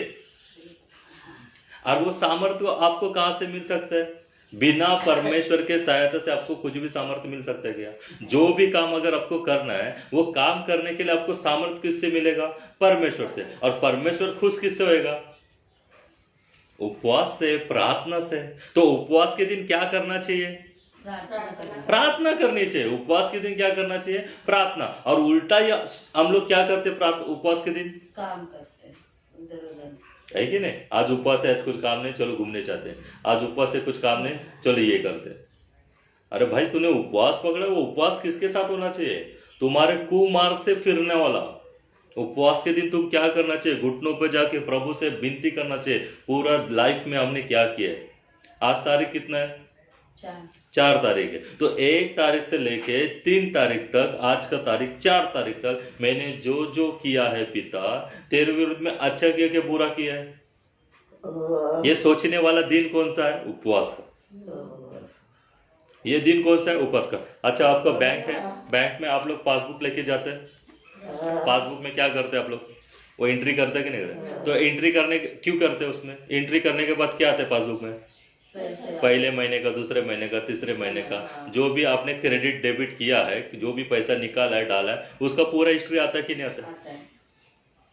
और वो सामर्थ्य आपको कहां से मिल सकता है? बिना परमेश्वर के सहायता से आपको कुछ भी सामर्थ्य मिल सकता है क्या? जो भी काम अगर आपको करना है, वो काम करने के लिए आपको सामर्थ्य किससे मिलेगा? परमेश्वर से। और परमेश्वर खुश किससे होएगा? उपवास से, प्रार्थना से। तो उपवास के दिन क्या करना चाहिए? प्रार्थना करनी चाहिए। उपवास के दिन क्या करना चाहिए? प्रार्थना। और उल्टा या हम लोग क्या करते उपवास के दिन? काम करते उधर है कि नहीं? आज उपवास है, आज कुछ काम नहीं, चलो घूमने जाते हैं। आज उपवास है, कुछ काम नहीं, चलो ये करते हैं। अरे भाई, तूने उपवास पकड़ा, वो उपवास किसके साथ होना चाहिए? तुम्हारे कुमार्ग से फिरने वाला। उपवास के दिन तुम क्या करना चाहिए? घुटनों पर जाके प्रभु से विनती करना चाहिए, पूरा लाइफ में हमने क्या किया है। आज तारीख कितना है? 4 तारीख है। तो 1 तारीख से लेके 3 तारीख तक, आज का तारीख 4 तारीख तक, मैंने जो जो किया है पिता, तेरे विरुद्ध में अच्छा किया कि बुरा किया है? ये सोचने वाला दिन कौन सा है? उपवास का। ये दिन कौन सा है? उपवास का। अच्छा, आपका बैंक है, बैंक में आप लोग पासबुक लेके जाते हैं। पासबुक में क्या करते हैं आप लोग? वो एंट्री करते हैं कि नहीं करते? तो एंट्री करने क्यों करते हैं? उसमें एंट्री करने के बाद क्या आता है पासबुक में? पहले महीने का, दूसरे महीने का, तीसरे महीने का, जो भी आपने क्रेडिट डेबिट किया है, जो भी पैसा निकाला है, डाला है, उसका पूरा हिस्ट्री आता है कि नहीं आता है?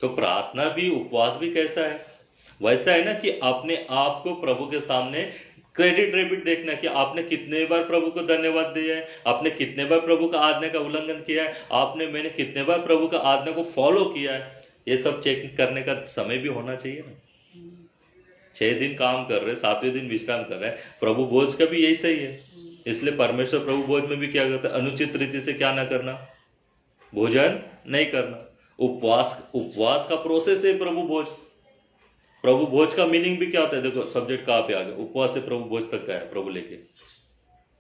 तो प्रार्थना भी, उपवास भी कैसा है? वैसा है ना कि अपने आप को प्रभु के सामने क्रेडिट डेबिट देखना कि आपने कितने बार प्रभु को धन्यवाद दिया है, आपने कितने बार प्रभु का आज्ञा का उल्लंघन किया है, मैंने कितने बार प्रभु का आज्ञा को फॉलो किया है। ये सब चेक करने का समय भी होना चाहिए ना। 6 दिन काम कर रहे, 7वें दिन विश्राम कर रहे हैं। प्रभु भोज का भी यही सही है। इसलिए परमेश्वर प्रभु भोज में भी क्या करता है? अनुचित रीति से क्या ना करना, भोजन नहीं करना। उपवास का प्रोसेस है प्रभु भोज। प्रभु भोज का मीनिंग भी क्या होता है? देखो, सब्जेक्ट कहां पे आ गया, उपवास से प्रभु भोज तक गया प्रभु लेके।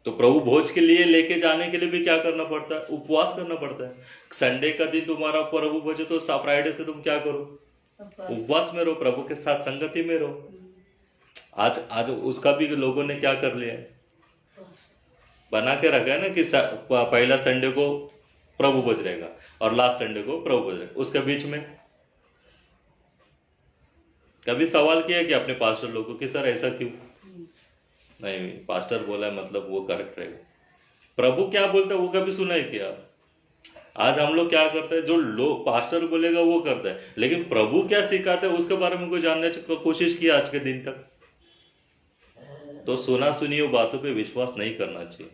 तो प्रभु भोज के लिए लेके जाने के लिए भी क्या करना पड़ता है? उपवास करना पड़ता है। संडे का दिन तुम्हारा प्रभु भोज है, तो फ्राइडे से तुम क्या करो? उपवास में रहो, प्रभु के साथ संगति में रहो। आज उसका भी लोगों ने क्या कर लिया है? बना के रखा है ना कि पहला संडे को प्रभु भोज रहेगा और लास्ट संडे को प्रभु भोज रहेगा। उसके बीच में कभी सवाल किया कि अपने पास्टर लोगों को कि सर ऐसा क्यों? नहीं, पास्टर बोला है मतलब वो करेक्ट रहेगा। प्रभु क्या बोलता है वो कभी सुना है क्या? आज हम लोग क्या करते हैं, जो लोग पास्टर बोलेगा वो करता है, लेकिन प्रभु क्या सिखाता है उसके बारे में कोई जानने की कोशिश किया आज के दिन तक? तो सुना सुनी वो बातों पे विश्वास नहीं करना चाहिए।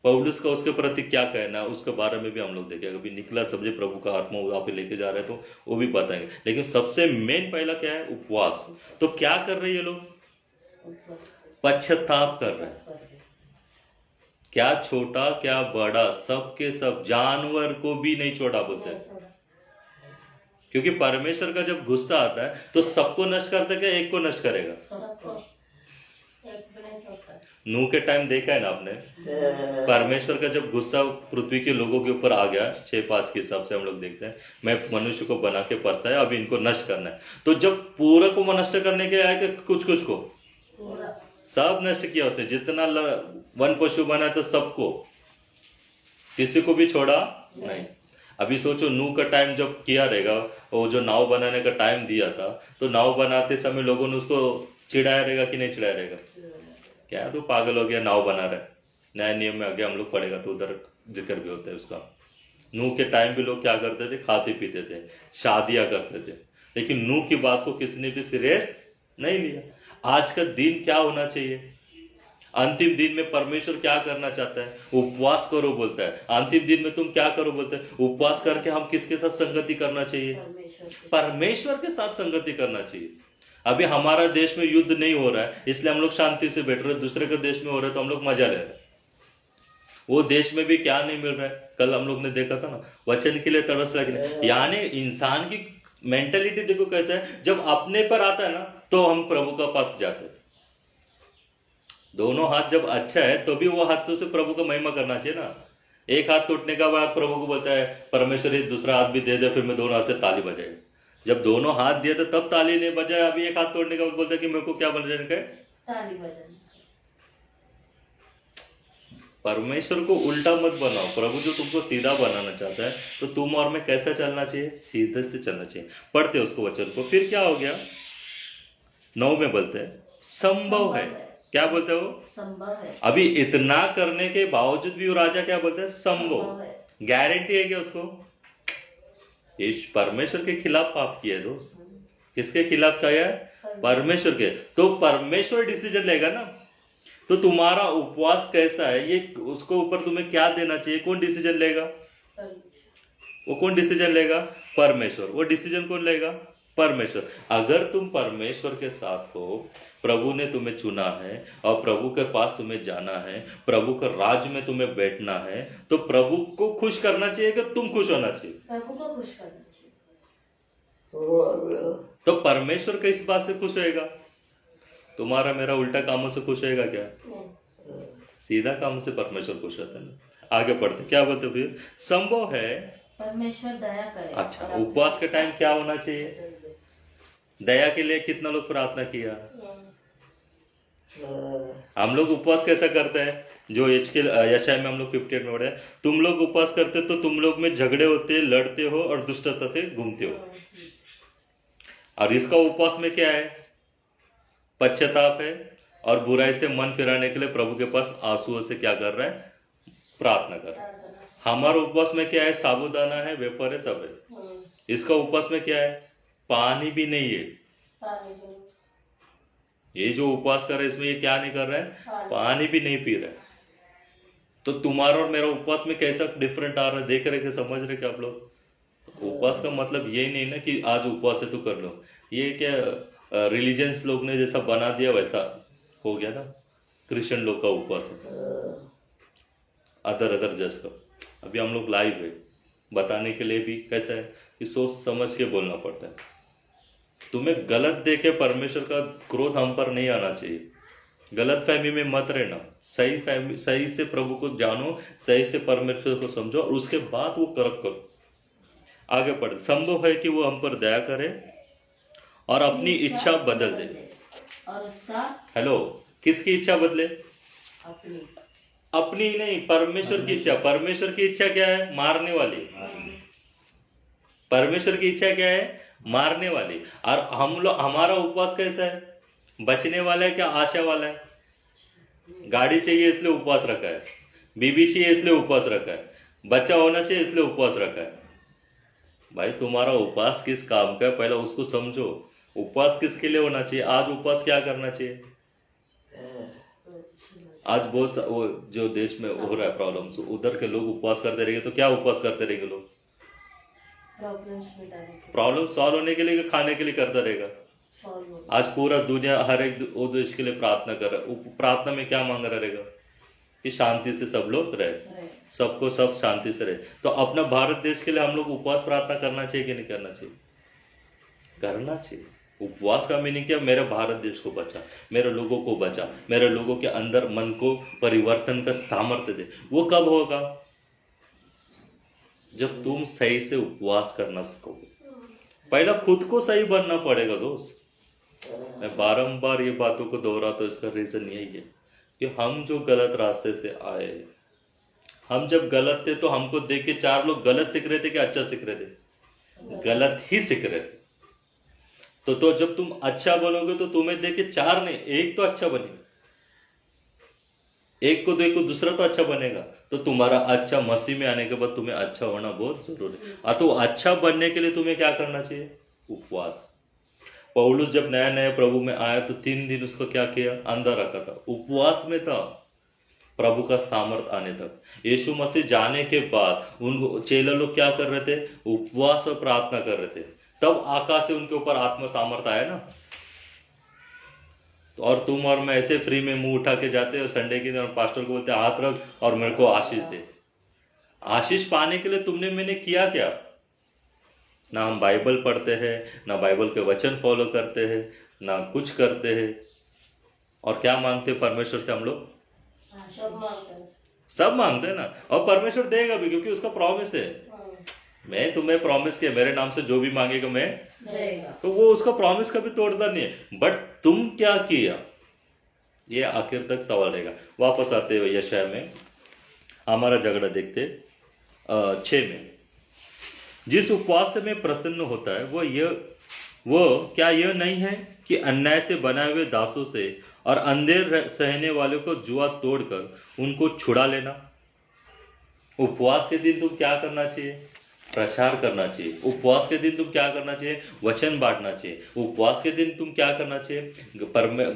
पौलुस का उसके प्रति क्या कहना है उसके बारे में भी हम लोग देखेंगे। अभी निकला सब्जी प्रभु का आत्मा वहां पे लेके जा रहे हैं तो वो भी बताएंगे। लेकिन सबसे मेन पहला क्या है? उपवास। तो क्या कर रहे हैं ये लोग? पश्चाताप कर रहे हैं। क्या छोटा क्या बड़ा, सबके सब, जानवर को भी नहीं छोड़ा बोलते हैं। क्योंकि परमेश्वर का जब गुस्सा आता है तो सबको नष्ट करता है क्या? एक को नष्ट करेगा? नूह के टाइम देखा है ना आपने, परमेश्वर का जब गुस्सा पृथ्वी के लोगों के ऊपर आ गया, 6-5 के हिसाब से हम लोग देखते हैं, मैं मनुष्य को बना के पछताया, अभी इनको नष्ट करना है। तो जब पूरा को नष्ट करने के आया कि कुछ कुछ को सब नष्ट किया उसने। जितना वन पशु बना तो सबको, किसी को भी छोड़ा नहीं। अभी सोचो नूह का टाइम जब किया रहेगा, वो जो नाव बनाने का टाइम दिया था, तो नाव बनाते समय लोगों ने उसको चिढ़ाया रहेगा कि नहीं चिढ़ाया रहेगा? क्या तू पागल हो गया, नाव बना रहा है। नया नियम में आगे हम लोग पढ़ेगा तो उधर जिक्र भी होता है उसका। नूह के टाइम भी लोग क्या करते थे? खाते पीते थे, शादियां करते थे, लेकिन नूह की बात को किसने भी सीरियस नहीं लिया। आज का दिन क्या होना चाहिए? अंतिम दिन में परमेश्वर क्या करना चाहता है? उपवास करो बोलता है। अंतिम दिन में तुम क्या करो बोलते हैं? उपवास करके हम किसके साथ संगति करना चाहिए? परमेश्वर के साथ संगति करना चाहिए। अभी हमारा देश में युद्ध नहीं हो रहा है, इसलिए हम लोग शांति से बैठ रहे हैं। दूसरे के देश में हो रहा है तो हम लोग मजा ले रहे हैं। वो देश में भी क्या नहीं मिल रहा है? कल हम लोग ने देखा था ना, वचन के लिए तरस लगे। यानी इंसान की मेंटेलिटी देखो कैसा है, जब अपने पर आता है ना तो हम प्रभु का पास जाते हैं। दोनों हाथ जब अच्छा है तो भी वो हाथों से प्रभु का महिमा करना चाहिए ना। एक हाथ टूटने का बाद प्रभु को बोलता है परमेश्वर ये दूसरा हाथ भी दे दे, फिर मैं दोनों हाथ से ताली बजाएगा। जब दोनों हाथ दिए तो तब ताली नहीं बजाए। अभी एक हाथ तोड़ने का बाद बोलता है कि मेरे को क्या बजाने का है? ताली बजाने। परमेश्वर को उल्टा मत बनाओ। प्रभु जो तुमको सीधा बनाना चाहता है तो तुम और मैं कैसा चलना चाहिए? सीधे से चलना चाहिए। पढ़ते उसको वचन को, फिर क्या हो गया? 9 में बोलते हैं संभव है। क्या बोलते हो? संभव है। अभी इतना करने के बावजूद भी वो राजा क्या बोलते हैं? संभव है। गारंटी है क्या उसको? ये परमेश्वर के खिलाफ पाप किया है दोस्त। किसके खिलाफ किया है? परमेश्वर के। तो परमेश्वर डिसीजन लेगा ना। तो तुम्हारा उपवास कैसा है ये उसको ऊपर तुम्हें क्या देना चाहिए? कौन डिसीजन लेगा? वो कौन डिसीजन लेगा? परमेश्वर। वो डिसीजन कौन लेगा? परमेश्वर। अगर तुम परमेश्वर के साथ हो, प्रभु ने तुम्हें चुना है और प्रभु के पास तुम्हें जाना है, प्रभु के राज में तुम्हें बैठना है, तो प्रभु को खुश करना चाहिए कि तुम खुश होना चाहिए? प्रभु को खुश करना चाहिए। तो परमेश्वर किस बात से खुश होएगा? तुम्हारा मेरा उल्टा कामों से खुश होएगा क्या? सीधा काम से परमेश्वर खुश रहता है ना। आगे पढ़ते क्या बोलते फिर? संभव है परमेश्वर दया करे। अच्छा, उपवास के टाइम क्या होना चाहिए? दया के लिए कितना लोग प्रार्थना किया? हम लोग उपवास कैसा करते हैं? जो यशाया में हम लोग 58 में पढ़े, तुम लोग उपवास करते तो तुम लोग में झगड़े होते, लड़ते हो और दुष्टता से घूमते हो। और इसका उपवास में क्या है? पश्चाताप है और बुराई से मन फिराने के लिए प्रभु के पास आंसुओं से क्या कर रहा है? प्रार्थना कर रहा है। हमारा उपवास में क्या है? साबूदाना है, वेफर है, सब है। इसका उपवास में क्या है? पानी भी नहीं है। ये जो उपवास कर रहा है इसमें ये क्या नहीं कर रहा है? पानी भी नहीं पी रहा है। तो तुम्हारा और मेरा उपवास में कैसा डिफरेंट आ रहा है? देख रहे कि समझ रहे कि आप लोग? उपवास का मतलब ये नहीं ना कि आज उपवास है तो कर लो। ये क्या रिलीजियंस लोग ने जैसा बना दिया वैसा हो गया ना। क्रिश्चियन लोग का उपवास है, अदर जस का। अभी हम लोग लाइव है, बताने के लिए भी कैसा है कि सोच समझ के बोलना पड़ता है। तुम्हें गलत देके परमेश्वर का क्रोध हम पर नहीं आना चाहिए। गलत फहमी में मत रहना। सही से प्रभु को जानो, सही से परमेश्वर को समझो और उसके बाद वो कर्म करो। आगे पढ़। संभव है कि वो हम पर दया करे और अपनी इच्छा बदल दे। और उसका हेलो, किसकी इच्छा बदले? अपनी नहीं, परमेश्वर की इच्छा। परमेश्वर की इच्छा क्या है? मारने वाली। परमेश्वर की इच्छा क्या है? मारने वाली। और हमारा उपवास कैसा है? बचने वाला है क्या आशा वाला है? गाड़ी चाहिए इसलिए उपवास रखा है, बीबी चाहिए इसलिए उपवास रखा है, बच्चा होना चाहिए इसलिए उपवास रखा है। भाई तुम्हारा उपवास किस काम का है? पहले उसको समझो। उपवास किसके लिए होना चाहिए? आज उपवास क्या करना चाहिए? आज बहुत वो जो देश में हो रहा है प्रॉब्लम्स, उधर के लोग उपवास करते रहेंगे तो क्या उपवास करते रहेंगे लोग? प्रॉब्लम सॉल्व होने के लिए, खाने के लिए करता रहेगा। आज पूरा दुनिया हर एक देश के लिए प्रार्थना कर रहा है। प्रार्थना में क्या मांग रहा रहेगा? कि शांति से सब लोग रहे, सबको सब शांति से रहे। तो अपना भारत देश के लिए हम लोग उपवास प्रार्थना करना चाहिए कि नहीं करना चाहिए? करना चाहिए। उपवास का मीनिंग क्या? मेरे भारत देश को बचा, मेरे लोगों को बचा, मेरे लोगों के अंदर मन को परिवर्तन का सामर्थ्य दे। वो कब होगा? जब तुम सही से उपवास करना सकोगे। पहला खुद को सही बनना पड़ेगा दोस्त। मैं बारंबार ये बातों को दोहराता हूं, इसका रीजन यही है कि हम जो गलत रास्ते से आए, हम जब गलत थे तो हमको देख के 4 लोग गलत सीख रहे थे कि अच्छा सीख रहे थे? गलत ही सीख रहे थे। तो जब तुम अच्छा बनोगे तो तुम्हें देख के 4 नहीं, एक तो अच्छा बनेगा, एक को देखो दूसरा तो अच्छा बनेगा। तो तुम्हारा अच्छा मसीह में आने के बाद तुम्हें अच्छा होना बहुत जरूरी है। और तो अच्छा बनने के लिए तुम्हें क्या करना चाहिए? उपवास। पौलुस जब नया नया प्रभु में आया तो 3 दिन उसको क्या किया? अंदर रखा था, उपवास में था, प्रभु का सामर्थ आने तक। यीशु मसीह जाने के बाद उन चेला लोग क्या कर रहे थे? उपवास और प्रार्थना कर रहे थे। तब आकाश से उनके ऊपर आत्मा सामर्थ आया ना। तो और तुम और मैं ऐसे फ्री में मुंह उठा के जाते और संडे के दिन पास्टर को बोलते हाथ रख और मेरे को आशीष दे। आशीष पाने के लिए तुमने मैंने किया क्या? ना हम बाइबल पढ़ते हैं, ना बाइबल के वचन फॉलो करते हैं, ना कुछ करते हैं। और क्या मांगते हैं परमेश्वर से हम लोग? सब मांगते हैं ना। और परमेश्वर देगा भी, क्योंकि उसका प्रॉमिस है। मैं तुम्हें प्रॉमिस किया मेरे नाम से जो भी मांगेगा मैं देगा। तो वो उसका प्रॉमिस कभी तोड़ता नहीं है। बट तुम क्या किया, ये आखिर तक सवाल रहेगा। वापस आते हुए यशाया में हमारा झगड़ा देखते 6 में। जिस उपवास से मैं प्रसन्न होता है वो क्या यह नहीं है कि अन्याय से बनाए हुए दासों से और अंधेर सहने वालों को जुआ तोड़कर उनको छुड़ा लेना। उपवास के दिन तुम क्या करना चाहिए? प्रचार करना चाहिए। उपवास के दिन तुम क्या करना चाहिए? वचन बांटना चाहिए। उपवास के दिन तुम क्या करना चाहिए?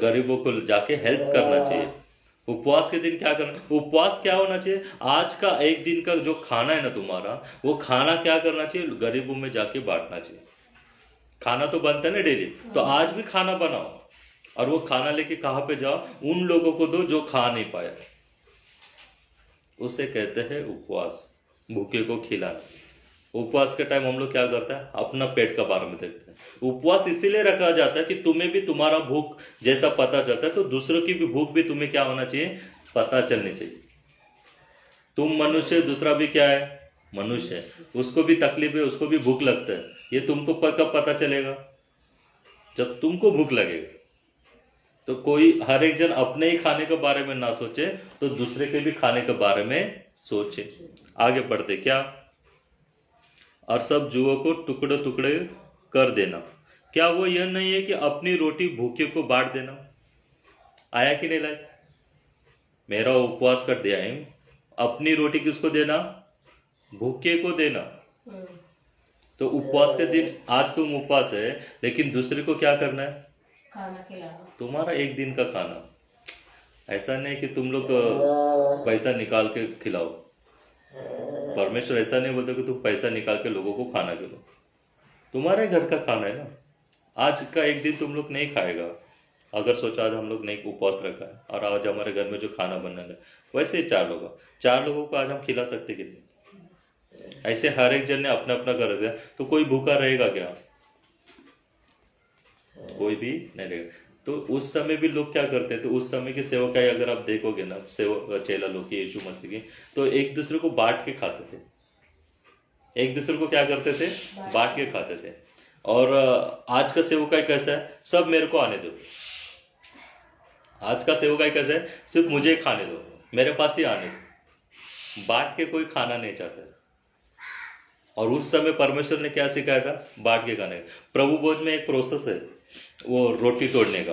गरीबों को जाके हेल्प करना चाहिए। उपवास के दिन क्या करना? उपवास क्या होना चाहिए? आज का एक दिन का जो खाना है ना तुम्हारा, वो खाना क्या करना चाहिए? गरीबों में जाके बांटना चाहिए। खाना तो बनता है ना डेली, तो आज भी खाना बनाओ और वो खाना लेके कहाँ पे जाओ? उन लोगों को दो जो खा नहीं पाया। उसे कहते हैं उपवास, भूखे को खिलाना। उपवास के टाइम हम लोग क्या करते हैं? अपना पेट का बारे में देखते हैं। उपवास इसीलिए रखा जाता है कि तुम्हें भी तुम्हारा भूख जैसा पता चलता है, तो दूसरों की भी भूख भी तुम्हें क्या होना चाहिए? पता चलनी चाहिए। तुम मनुष्य, दूसरा भी क्या है? मनुष्य है, उसको भी तकलीफ है, उसको भी भूख लगता है। ये तुमको कब पता चलेगा? जब तुमको भूख लगेगा। तो कोई हर एक जन अपने ही खाने के बारे में ना सोचे, तो दूसरे के भी खाने के बारे में सोचे। आगे बढ़ते क्या? और सब जुओं को टुकड़े टुकड़े कर देना। क्या वो यह नहीं है कि अपनी रोटी भूखे को बांट देना? आया कि नहीं लाया? मेरा उपवास कर दिया है, अपनी रोटी किसको देना? भूखे को देना। तो उपवास के दिन आज तुम उपवास है, लेकिन दूसरे को क्या करना है? खाना खिलाना। तुम्हारा एक दिन का खाना। ऐसा नहीं कि तुम लोग पैसा निकाल के खिलाओ। परमेश्वर ऐसा नहीं बोलता कि तुम पैसा निकाल के लोगों को खाना खिलाओ। तुम्हारे घर का खाना है ना। आज का एक दिन तुम लोग नहीं खाएगा। अगर सोचा आज हम लोग नहीं उपवास रखा है और आज हमारे घर में जो खाना बनना है, वैसे ही 4 लोगों को आज हम खिला सकते कि नहीं? ऐसे हर एक जन ने अपना अपना गर्ज है, तो कोई भूखा रहेगा क्या? कोई भी नहीं रहेगा। तो उस समय भी लोग क्या करते थे? उस समय की सेवकाई अगर आप देखोगे ना, चेला लोग की, यीशु मसीह की, तो एक दूसरे को बांट के खाते थे। एक दूसरे को क्या करते थे? बांट के खाते थे। और आज का सेवकाई कैसा है? सब मेरे को आने दो। आज का सेवकाई कैसा है? सिर्फ मुझे खाने दो, मेरे पास ही आने दो। बांट के कोई खाना नहीं चाहता। और उस समय परमेश्वर ने क्या सिखाया था? बांट के खाने का। प्रभु भोज में एक प्रोसेस है वो रोटी तोड़ने का।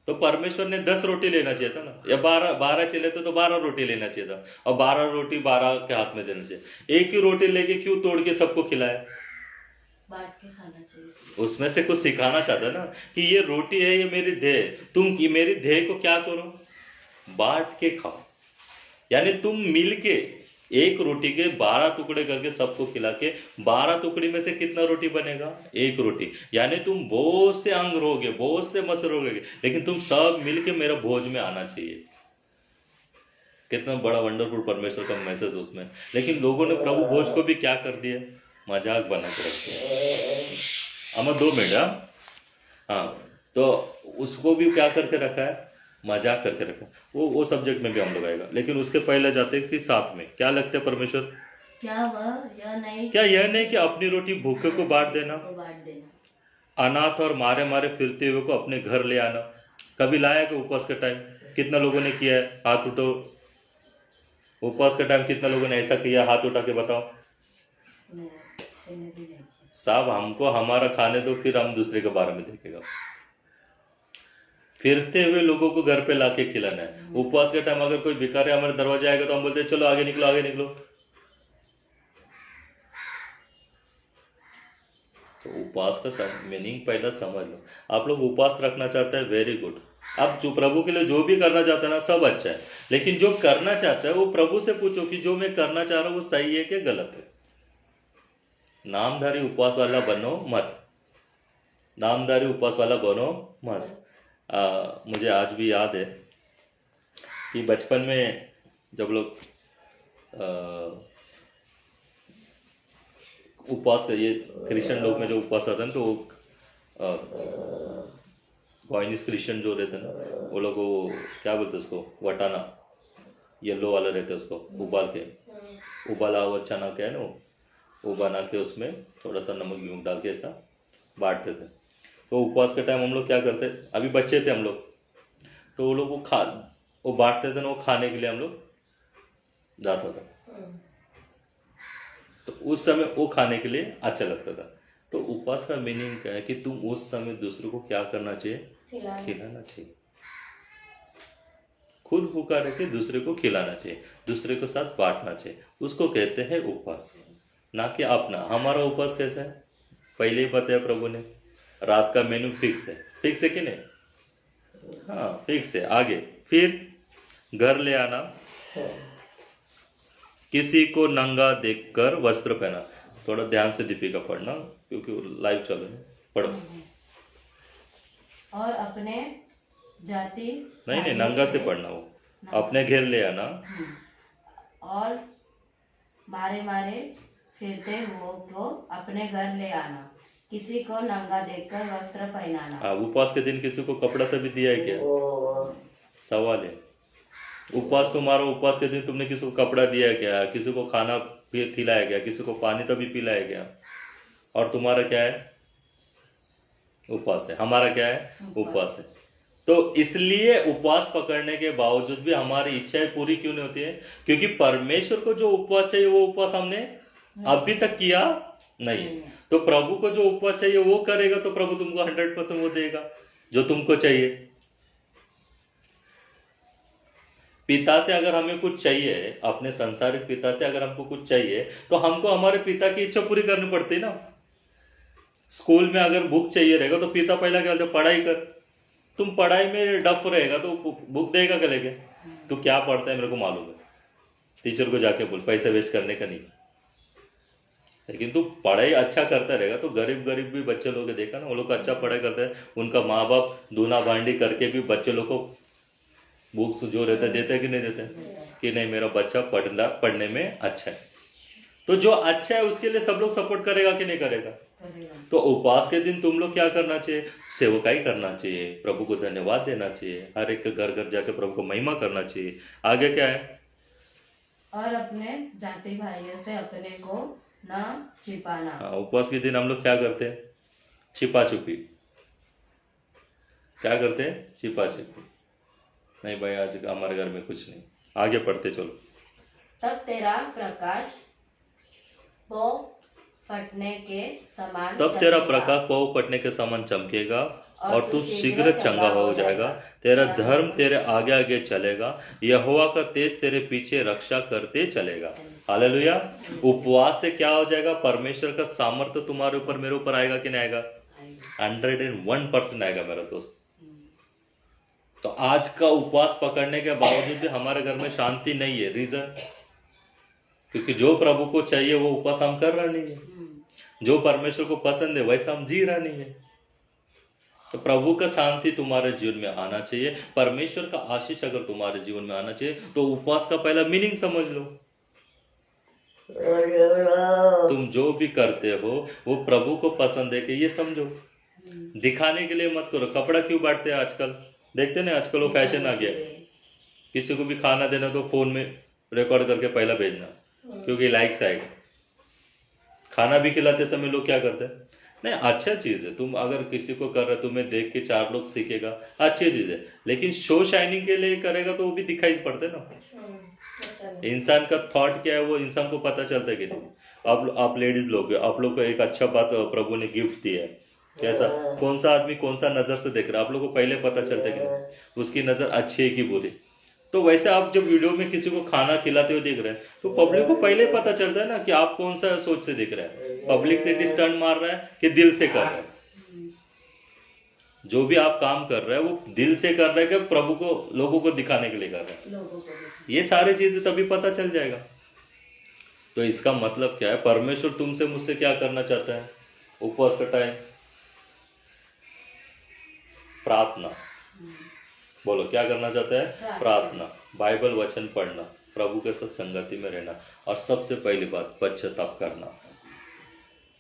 तो परमेश्वर ने 10 रोटी लेना चाहिए था ना, या 12 चले तो 12 रोटी लेना चाहिए था, और 12 रोटी 12 के हाथ में देना चाहिए। एक ही रोटी लेके क्यों तोड़ के सबको खिलाया? बांट के खाना चाहिए। उसमें से कुछ सिखाना चाहता ना कि ये रोटी है, ये मेरी देह, तुम मेरी देह को क्या करो? बांट के खाओ। यानी तुम मिलके एक रोटी के 12 टुकड़े करके सबको खिला के 12 टुकड़ी में से कितना रोटी बनेगा? एक रोटी। यानी तुम बहुत से अंग रहोगे, बहुत से मस रहोगे, लेकिन तुम सब मिलके मेरा भोज में आना चाहिए। कितना बड़ा वंडरफुल परमेश्वर का मैसेज उसमें। लेकिन लोगों ने प्रभु भोज को भी क्या कर दिया? मजाक बना के रख दिया। अमर 2 मिनट। हाँ, तो उसको भी क्या करके रखा है? मजाक करके रखा। वो सब्जेक्ट में भी हम लोग आएगा, लेकिन उसके पहले जाते हैं कि 7 में क्या लगता है परमेश्वर? क्या यह नहीं कि अपनी रोटी भूखे को बांट देना, अनाथ और मारे मारे फिरते हुए को अपने घर ले आना। कभी लाया कि उपवास के टाइम? कितना लोगों ने किया है? हाथ उठो। उपवास के टाइम कितना लोगों ने ऐसा किया, हाथ उठा के बताओ। नहीं, किसी ने भी नहीं किया। साहब हमको हमारा खाने दो, फिर हम दूसरे के बारे में देखेगा। फिरते हुए लोगों को घर पे लाके खिलाना है। उपवास के टाइम अगर कोई भिखारी हमारे दरवाजे आएगा तो हम बोलते हैं चलो आगे निकलो आगे निकलो। तो उपवास का मीनिंग पहला समझ लो। आप लोग उपवास रखना चाहते हैं, वेरी गुड। आप जो प्रभु के लिए जो भी करना चाहते हैं ना, सब अच्छा है, लेकिन जो करना चाहता है वो प्रभु से पूछो कि जो मैं करना चाह रहा हूँ वो सही है कि गलत है। नामधारी उपवास वाला बनो मत, नामधारी उपवास वाला बनो मत। मुझे आज भी याद है कि बचपन में जब लोग उपवास करिए, क्रिश्चियन लोग में जो उपवास आता है तो कॉइनिस क्रिश्चियन जो रहते हैं ना, वो लोग को क्या बोलते हैं उसको, वटाना येलो वाला रहता है, उसको उबाल के, उबाला हुआ चना क्या है ना, वो बना के उसमें थोड़ा सा नमक वमक डाल के ऐसा बांटते थे। तो उपवास के टाइम हम लोग क्या करते, अभी बच्चे थे हम लोग, तो वो लोग वो बांटते थे ना, वो खाने के लिए हम लोग जाता था। तो उस समय वो खाने के लिए अच्छा लगता था। तो उपवास का मीनिंग क्या है कि तुम उस समय दूसरों को क्या करना चाहिए, खिलाना चाहिए। खुद भूखा रह के दूसरे को खिलाना चाहिए, दूसरे के साथ बांटना चाहिए, उसको कहते हैं उपवास, ना कि अपना। हमारा उपवास कैसा है, पहले ही बताया प्रभु ने, रात का मेनू फिक्स है कि नहीं? हाँ फिक्स है। आगे फिर घर ले आना, किसी को नंगा देखकर वस्त्र पहना। थोड़ा ध्यान से दीपिका पढ़ना क्योंकि लाइव चल रहा है, पढ़ो। और अपने जाति नहीं नंगा से पढ़ना, वो अपने घर ले आना। और मारे मारे फिरते हुओं को अपने घर ले आना, किसी को नंगा देखकर वस्त्र पहनाना। उपवास के दिन किसी को कपड़ा तभी दिया है क्या? सवाल है। उपवास तुम्हारा, उपवास के दिन तुमने किसी को कपड़ा दिया है क्या? किसी को खाना खिलाया गया? किसी को पानी तभी पिलाया गया? और तुम्हारा क्या है? उपवास है। हमारा क्या है? उपवास है। तो इसलिए उपवास पकड़ने के बावजूद भी हमारी इच्छाएं पूरी क्यों नहीं होती है? क्योंकि परमेश्वर को जो उपवास चाहिए वो उपवास हमने अभी तक किया नहीं। तो प्रभु को जो उपवास चाहिए वो करेगा तो प्रभु तुमको 100% वो देगा जो तुमको चाहिए। पिता से अगर हमें कुछ चाहिए, अपने संसारिक पिता से अगर हमको कुछ चाहिए, तो हमको हमारे पिता की इच्छा पूरी करनी पड़ती है ना। स्कूल में अगर बुक चाहिए रहेगा तो पिता पहला क्या बोलते, पढ़ाई कर। तुम पढ़ाई में डफ रहेगा तो बुक देगा क्या लेके? तो क्या पढ़ता है मेरे को मालूम है, टीचर को जाके बोल, पैसे वेस्ट करने का नहीं। लेकिन तू पढ़ाई अच्छा करता रहेगा तो गरीब भी बच्चे लोग देखा ना, वो लोग अच्छा पढ़ाई करते हैं, उनका माँ बाप दूना भांडी करके भी बच्चे लोग को बुक्स जो रहता है देते हैं कि नहीं देते हैं? कि नहीं मेरा बच्चा पढ़ने में अच्छा है। तो जो अच्छा है उसके लिए सब लोग सपोर्ट करेगा कि नहीं करेगा? तो उपवास के दिन तुम लोग क्या करना चाहिए? सेवकाई करना चाहिए, प्रभु को धन्यवाद देना चाहिए, हर एक घर घर जाके प्रभु को महिमा करना चाहिए। आगे क्या है? और अपने जाति भाइयों से अपने को न छिपाना। उपवास के दिन हम लोग क्या करते हैं? छिपा छुपी। क्या करते हैं? छिपा छुपी। नहीं भाई आज हमारे घर में कुछ नहीं। आगे पढ़ते चलो। तब तेरा प्रकाश पौ फटने के समान तब तेरा प्रकाश पौ फटने के समान चमकेगा और तू शीघ्र चंगा हो जाएगा। तेरा धर्म तेरे आगे आगे चलेगा, यहोवा का तेज तेरे पीछे रक्षा करते चलेगा। हालेलुया। उपवास से क्या हो जाएगा? परमेश्वर का सामर्थ्य तुम्हारे ऊपर, मेरे ऊपर आएगा कि नहीं आएगा? 101% आएगा मेरा दोस्त। तो आज का उपवास पकड़ने के बावजूद भी हमारे घर में शांति नहीं है। रीजन, क्योंकि जो प्रभु को चाहिए वो उपवास हम कर रहा नहीं है, जो परमेश्वर को पसंद है वैसा हम जी रहा नहीं है। तो प्रभु का शांति तुम्हारे जीवन में आना चाहिए, परमेश्वर का आशीष अगर तुम्हारे जीवन में आना चाहिए तो उपवास का पहला मीनिंग समझ लो। तुम जो भी करते हो वो प्रभु को पसंद है कि ये समझो। दिखाने के लिए मत करो। कपड़ा क्यों बांटते हैं आजकल? देखते ना आजकल वो फैशन आ गया, किसी को भी खाना देना तो फोन में रिकॉर्ड करके पहला भेजना क्योंकि लाइक्स आएगा। खाना भी खिलाते समय लोग क्या करते हैं? नहीं, अच्छा चीज है, तुम अगर किसी को कर रहे तुम्हें देख के 4 लोग सीखेगा, अच्छी चीज है, लेकिन शो शाइनिंग के लिए करेगा तो वो भी दिखाई पड़ते ना। इंसान का थॉट क्या है वो इंसान को पता चलता है कि नहीं। आप लेडीज लोग आप लोग को एक अच्छा बात प्रभु ने गिफ्ट दिया है, कैसा, कौन सा आदमी कौन सा नजर से देख रहा है आप लोग को पहले पता चलता है कि नहीं, उसकी नजर अच्छी है कि बुरी। तो वैसे आप जब वीडियो में किसी को खाना खिलाते हुए देख रहे हैं तो पब्लिक को पहले पता चलता है ना कि आप कौन सा सोच से देख रहे हैं, पब्लिक से स्टंट मार रहा है कि दिल से कर रहा है। जो भी आप काम कर रहे हैं वो दिल से कर रहे हैं कि प्रभु को लोगों को दिखाने के लिए कर रहे हैं, ये सारी चीजें तभी पता चल जाएगा। तो इसका मतलब क्या है, परमेश्वर तुमसे मुझसे क्या करना चाहता है, उपवास का टाइम प्रार्थना, बोलो क्या करना चाहता है, प्रार्थना, बाइबल वचन पढ़ना, प्रभु के साथ संगति में रहना, और सबसे पहली बात पश्चाताप करना।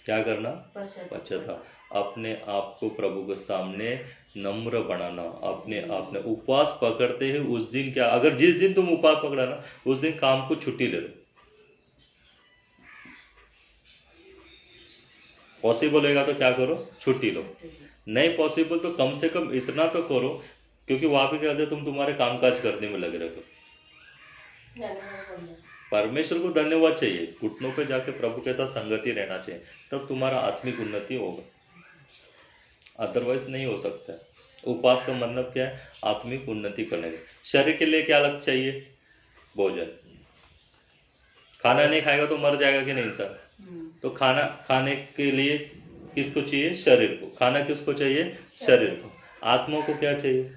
क्या करना, पश्चाताप, अपने आप को प्रभु के सामने नम्र बनाना, अपने आप में उपवास पकड़ते हैं उस दिन क्या, अगर जिस दिन तुम उपवास पकड़ा ना उस दिन काम को छुट्टी ले लो, पॉसिबल होगा तो क्या करो, छुट्टी लो, नहीं पॉसिबल तो कम से कम इतना तो करो, क्योंकि वहां पे क्या होता है तुम तुम्हारे कामकाज करने में लगे रहते हो। परमेश्वर को धन्यवाद चाहिए, घुटनों पे जाके प्रभु के साथ संगति रहना चाहिए, तब तुम्हारा आत्मिक उन्नति होगा, अदरवाइज नहीं हो सकता है। उपवास का मतलब क्या है, आत्मिक उन्नति करने के। शरीर के लिए क्या अलग चाहिए, भोजन, खाना नहीं खाएगा तो मर जाएगा कि नहीं सर, तो खाना खाने के लिए किसको चाहिए, शरीर को, खाना किसको चाहिए, शरीर को। आत्मा को क्या चाहिए,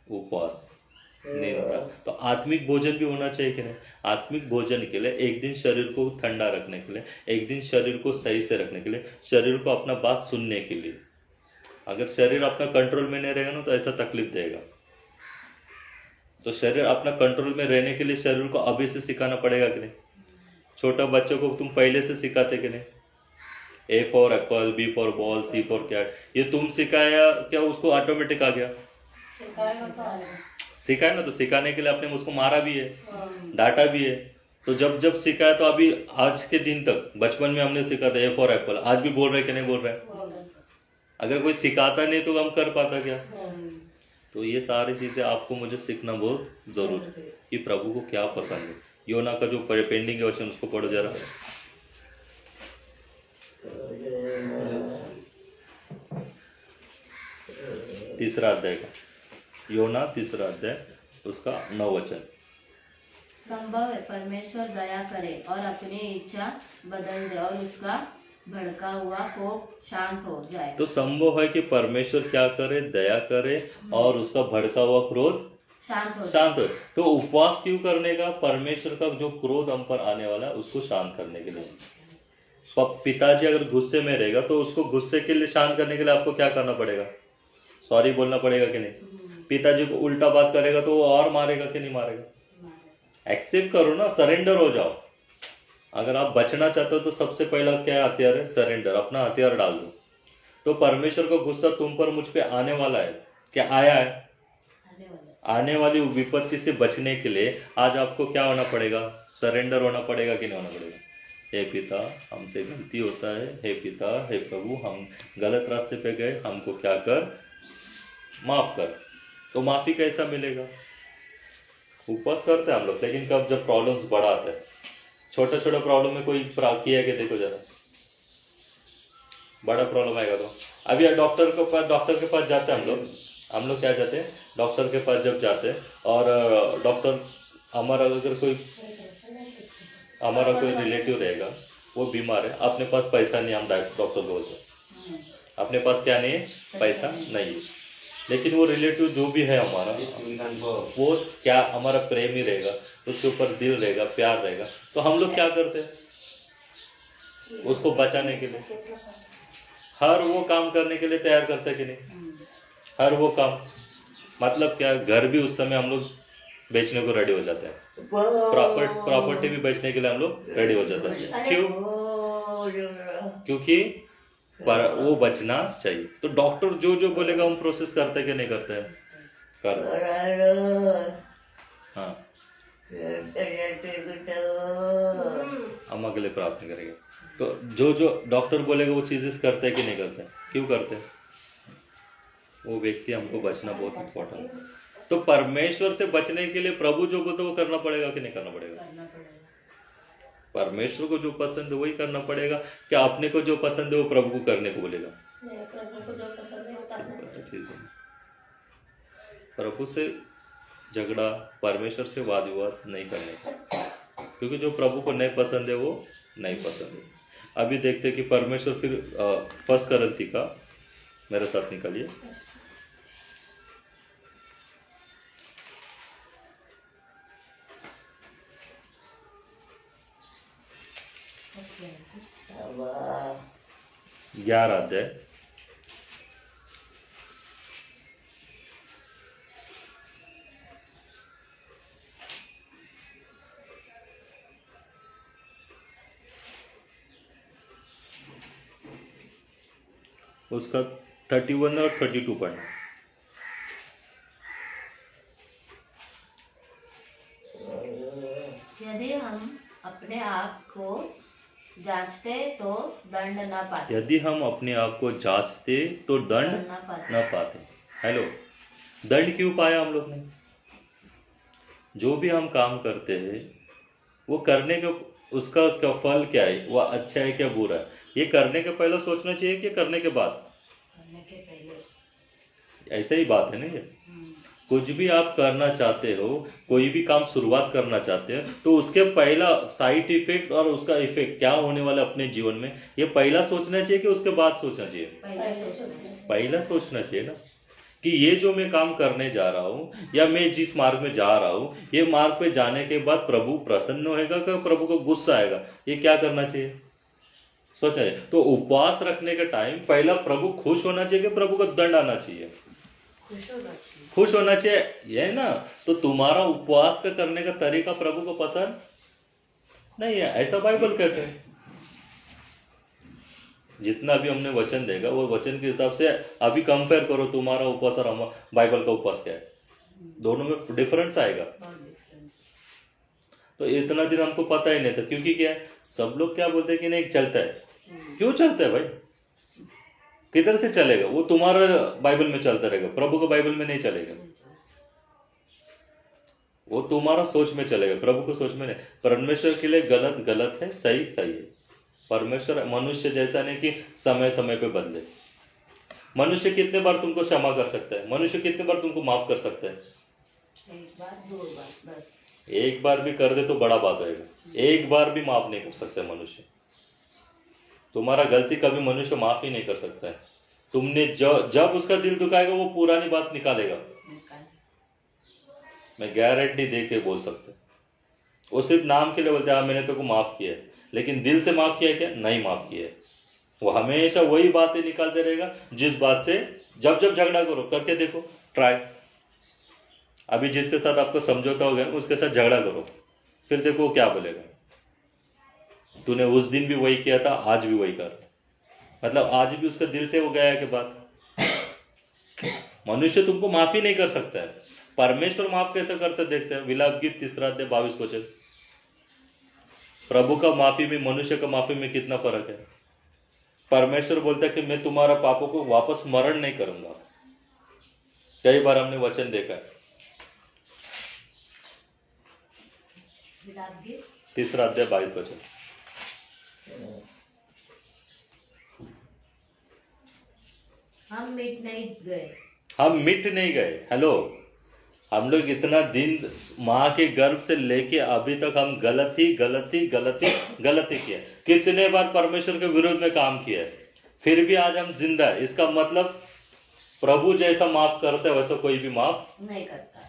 उपवास, निद्रा। तो आत्मिक भोजन भी होना चाहिए कि नहीं, आत्मिक भोजन के लिए एक दिन शरीर को ठंडा रखने के लिए, एक दिन शरीर को सही से रखने के लिए, शरीर को अपना बात सुनने के लिए। अगर शरीर अपना कंट्रोल में नहीं रहेगा ना तो ऐसा तकलीफ देगा। तो शरीर अपना कंट्रोल में रहने के लिए शरीर को अभी से सिखाना पड़ेगा कि नहीं। छोटा बच्चों को तुम पहले से सिखाते कि नहीं, A for apple, B for ball, C for cat, ये तुम सिखाया क्या उसको ऑटोमेटिक आ गया, सिखाया ना। तो सिखाने के लिए आपने उसको मारा भी है, डांटा भी है, तो जब जब सिखाया तो अभी आज के दिन तक बचपन में हमने सिखा था ए फॉर एप्पल, आज भी बोल रहे कि नहीं बोल रहे। अगर कोई सिखाता नहीं तो हम कर पाता क्या। तो ये सारी चीजें आपको मुझे सीखना बहुत जरूरी है कि प्रभु को क्या पसंद है। योना का जो पेंडिंग है वचन उसको पढ़ो जरा, तीसरा अध्याय का, योना तीसरा अध्याय उसका 9 वचन। संभव है परमेश्वर दया करे और अपनी इच्छा बदल दे और उसका भड़का हुआ कोप शांत हो जाए। तो संभव है कि परमेश्वर क्या करे, दया करे और उसका भड़का हुआ क्रोध शांत हो। तो उपवास क्यों करने का, परमेश्वर का जो क्रोध हम पर आने वाला है उसको शांत करने के लिए। पिताजी अगर गुस्से में रहेगा तो उसको गुस्से के लिए शांत करने के लिए आपको क्या करना पड़ेगा, सॉरी बोलना पड़ेगा कि नहीं। पिताजी को उल्टा बात करेगा तो वो और मारेगा कि नहीं मारेगा। एक्सेप्ट करो ना, सरेंडर हो जाओ। अगर आप बचना चाहते हो तो सबसे पहला क्या हथियार है, सरेंडर, अपना हथियार डाल दो। तो परमेश्वर का गुस्सा तुम पर मुझ पे आने वाला है, क्या आया है, आने वाली विपत्ति से बचने के लिए आज आपको क्या होना पड़ेगा, सरेंडर होना पड़ेगा कि नहीं होना पड़ेगा। हे पिता हमसे गलती होता है, हे पिता, हे प्रभु हम गलत रास्ते पे गए, हमको क्या कर, माफ कर। तो माफी कैसा मिलेगा, उपवास करते हैं हम लोग, लेकिन कब जब प्रॉब्लम्स बड़ा आता है, छोटा छोटा प्रॉब्लम में कोई किया कि देखो जरा, बड़ा प्रॉब्लम आएगा तो अभी डॉक्टर के पास जाते हैं हम लोग क्या जाते हैं, डॉक्टर के पास जब जाते हैं और डॉक्टर हमारा कोई रिलेटिव रहेगा वो बीमार है, अपने पास पैसा नहीं, हम डॉक्टर बोलते हैं अपने पास क्या नहीं है, पैसा नहीं है, लेकिन वो रिलेटिव जो भी है हमारा वो क्या हमारा प्रेम ही रहेगा, उसके ऊपर दिल रहेगा, प्यार रहेगा। तो हम लोग क्या करते हैं, उसको बचाने के लिए हर वो काम करने के लिए तैयार करते हैं कि नहीं, हर वो काम, मतलब क्या, घर भी उस समय हम लोग बेचने को रेडी हो जाते हैं, प्रॉपर्टी भी बेचने के लिए हम लोग रेडी हो जाते हैं। क्यों, क्योंकि पर वो बचना चाहिए। तो डॉक्टर जो जो बोलेगा हम प्रोसेस करते कि नहीं करते हैं, करते। हाँ, हम अगले प्रार्थना करेंगे। तो जो जो डॉक्टर बोलेगा वो चीजें करते हैं कि नहीं करते हैं, क्यों करते हैं, वो व्यक्ति हमको बचना बहुत इम्पोर्टेंट है। तो परमेश्वर से बचने के लिए प्रभु जो बोलते वो करना पड़ेगा कि नहीं करना पड़ेगा? करना पड़ेगा। परमेश्वर को जो पसंद है वही करना पड़ेगा, क्या अपने को जो पसंद है वो प्रभु को करने को बोलेगा? नहीं, प्रभु को जो पसंद है वो करना ऐसा चाहिए। चीज है। प्रभु से झगड़ा, परमेश्वर से वाद विवाद नहीं करने का, क्योंकि जो प्रभु को नहीं पसंद है वो नहीं पसंद है। अभी देखते कि परमेश्वर फिर 1 करंती का मेरे साथ निकालिए। वाह। 11 अध्याय। उसका 31 और 32 पॉइंट। यदि हम अपने आप को जांचते तो दंड न पाते। यदि हम अपने आप को जांचते तो दंड न पाते। न पाते। हेलो, दंड क्यों पाया हम लोग ने? जो भी हम काम करते हैं वो करने का उसका क्या फल क्या है, वह अच्छा है क्या बुरा है, ये करने के पहले सोचना चाहिए कि करने के बाद? करने के पहले। ऐसा ही बात है ना ये। कुछ भी आप करना चाहते हो, कोई भी काम शुरुआत करना चाहते हो, तो उसके पहला साइड इफेक्ट और उसका इफेक्ट क्या होने वाला अपने जीवन में, ये पहला सोचना चाहिए कि उसके बाद सोचना चाहिए? पहला सोचना चाहिए ना, कि ये जो मैं काम करने जा रहा हूँ या मैं जिस मार्ग में जा रहा हूँ, ये मार्ग पे जाने के बाद प्रभु प्रसन्न होएगा कि प्रभु को गुस्सा आएगा, ये क्या करना चाहिए सोचना चाहिए। तो उपवास रखने के टाइम पहला प्रभु खुश होना चाहिए कि प्रभु को दंड आना चाहिए? खुश होना चाहिए, ये है ना। तो तुम्हारा उपवास का करने का तरीका प्रभु को पसंद नहीं है, ऐसा बाइबल कहते हैं। जितना भी हमने वचन देगा वो वचन के हिसाब से अभी कंपेयर करो, तुम्हारा उपवास और बाइबल का उपवास क्या है, दोनों में डिफरेंस आएगा। तो इतना दिन हमको पता ही नहीं था, क्योंकि क्या है, सब लोग क्या बोलते हैं कि नहीं चलता है। क्यों चलता है भाई? किधर से चलेगा? वो तुम्हारा बाइबल में चलता रहेगा, प्रभु का बाइबल में नहीं चलेगा। वो तुम्हारा सोच में चलेगा, प्रभु को सोच में नहीं। परमेश्वर के लिए गलत गलत है, सही सही है। परमेश्वर मनुष्य जैसा नहीं कि समय समय पे बदले। मनुष्य कितने बार तुमको क्षमा कर सकता है? मनुष्य कितने बार तुमको माफ कर सकता है? एक बार, 2 बार बस। एक बार भी कर दे तो बड़ा बात होगा, एक बार भी माफ नहीं कर सकता मनुष्य। तुम्हारा गलती कभी मनुष्य माफ ही नहीं कर सकता है। तुमने जब उसका दिल दुखाएगा वो पुरानी बात निकालेगा, मैं गारंटी दे के बोल सकता। वो सिर्फ नाम के लिए बोलते हैं मैंने तो माफ किया है, लेकिन दिल से माफ किया क्या? नहीं माफ किया है। वो हमेशा वही बातें निकालते रहेगा जिस बात से जब जब झगड़ा करो, करके देखो, ट्राई। अभी जिसके साथ आपको समझौता हो गया उसके साथ झगड़ा करो, फिर देखो वो क्या बोलेगा। तूने उस दिन भी वही किया था, आज भी वही कर, मतलब आज भी उसका दिल से हो गया है कि बात। मनुष्य तुमको माफी नहीं कर सकता है, परमेश्वर माफ कैसे करते देखते हैं। विलाप गीत 3 अध्याय 22 वचन। प्रभु का माफी में मनुष्य का माफी में कितना फर्क है। परमेश्वर बोलता है कि मैं तुम्हारा पापों को वापस स्मरण नहीं करूंगा। कई बार हमने वचन देखा है। 3 अध्याय 22 वचन। हम मिट नहीं गए। हम मिट नहीं गए। हेलो, हम लोग इतना दिन माँ के गर्भ से लेके अभी तक हम गलती किया। कितने बार परमेश्वर के विरोध में काम किया है, फिर भी आज हम जिंदा है। इसका मतलब प्रभु जैसा माफ करता है वैसा कोई भी माफ नहीं करता।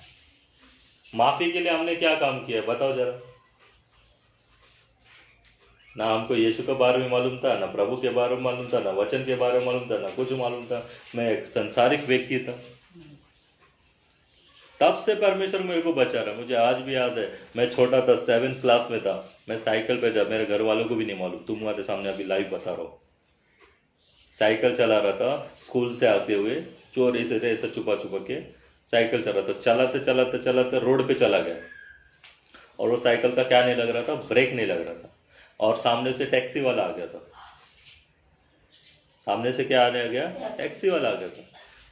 माफी के लिए हमने क्या काम किया है बताओ जरा। ना हमको यीशु के बारे में मालूम था, ना प्रभु के बारे में मालूम था, ना वचन के बारे में मालूम था, ना कुछ मालूम था। मैं एक संसारिक व्यक्ति था। तब से परमेश्वर मेरे को बचा रहा। मुझे आज भी याद है, मैं छोटा था, 7th क्लास में था। मैं साइकिल पे जा, मेरे घर वालों को भी नहीं मालूम, तुम्हारे सामने अभी लाइव बता रहा हूँ। साइकिल चला रहा था, स्कूल से आते हुए चोरी से ऐसा छुपा के साइकिल चला था। चलाते रोड पे चला गया, और वो साइकिल का क्या नहीं लग रहा था, ब्रेक नहीं लग रहा था। और सामने से टैक्सी वाला आ गया था। सामने से क्या आने आ गया? टैक्सी वाला आ गया था।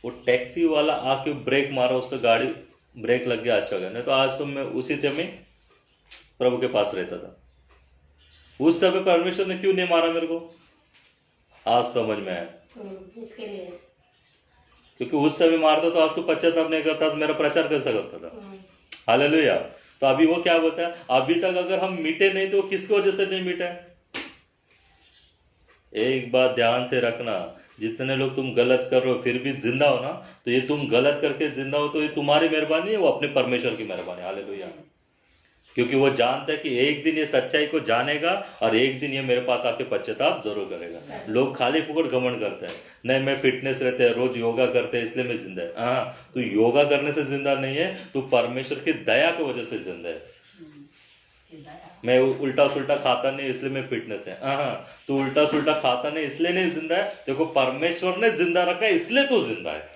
वो टैक्सी वाला आके ब्रेक मारा, उसका गाड़ी ब्रेक लग गया, अच्छा हो गया। नहीं तो आज तो मैं उसी समय प्रभु के पास रहता था। उस समय परमेश्वर ने क्यों नहीं मारा मेरे को, आज समझ में आया। इसके लिए। क्योंकि उस समय मारता तो आज तो पश्चाताप नहीं करता, तो मेरा प्रचार कैसा करता था। हालेलुया। तो अभी वो क्या बोलता है, अभी तक अगर हम मिटे नहीं तो किसकी वजह से नहीं मिटे। एक बात ध्यान से रखना, जितने लोग तुम गलत कर रहे हो फिर भी जिंदा हो ना, तो ये तुम गलत करके जिंदा हो तो ये तुम्हारी मेहरबानी है, वो अपने परमेश्वर की मेहरबानी। हालेलुया। क्योंकि वो जानता है कि एक दिन ये सच्चाई को जानेगा और एक दिन ये मेरे पास आके पश्चाताप जरूर करेगा। लोग खाली फुकट घमंड करते हैं, नहीं मैं फिटनेस रहते हैं, रोज योगा करते हैं इसलिए मैं जिंदा है। हाँ, तू योगा करने से जिंदा नहीं है, तू परमेश्वर की दया की वजह से जिंदा है। मैं उल्टा सुल्टा खाता नहीं इसलिए मैं फिटनेस है। हाँ, तू उल्टा सुल्टा खाता नहीं इसलिए नहीं जिंदा है, देखो परमेश्वर ने जिंदा रखा है इसलिए तू जिंदा है।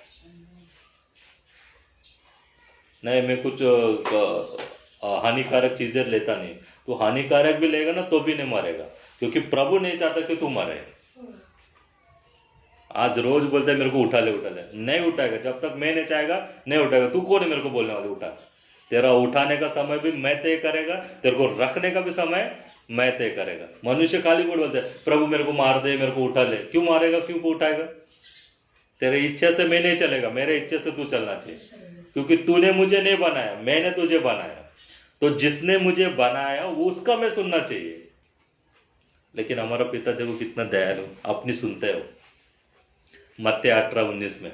नहीं मैं कुछ हानिकारक चीजें लेता नहीं, तो हानिकारक भी लेगा ना तो भी नहीं मरेगा, क्योंकि प्रभु नहीं चाहता कि तू मरे। आज रोज बोलते हैं मेरे को उठा ले, नहीं उठाएगा जब तक मैं नहीं चाहेगा, नहीं उठाएगा। तू कौन है मेरे को बोलने वाले उठा? तेरा उठाने का समय भी मैं तय करेगा, तेरे को रखने का भी समय मैं तय करेगा। मनुष्य खाली बोल बोलते हैं प्रभु मेरे को मार दे, मेरे को उठा ले। क्यों मारेगा, क्यों उठाएगा? तेरे इच्छा से मैं नहीं चलेगा, मेरे इच्छा से तू चलना चाहिए, क्योंकि तूने मुझे नहीं बनाया, मैंने तुझे बनाया। तो जिसने मुझे बनाया वो उसका मैं सुनना चाहिए। लेकिन हमारा पिता देखो कितना दयालु, अपनी सुनते हो। मत्ती 18:19 में,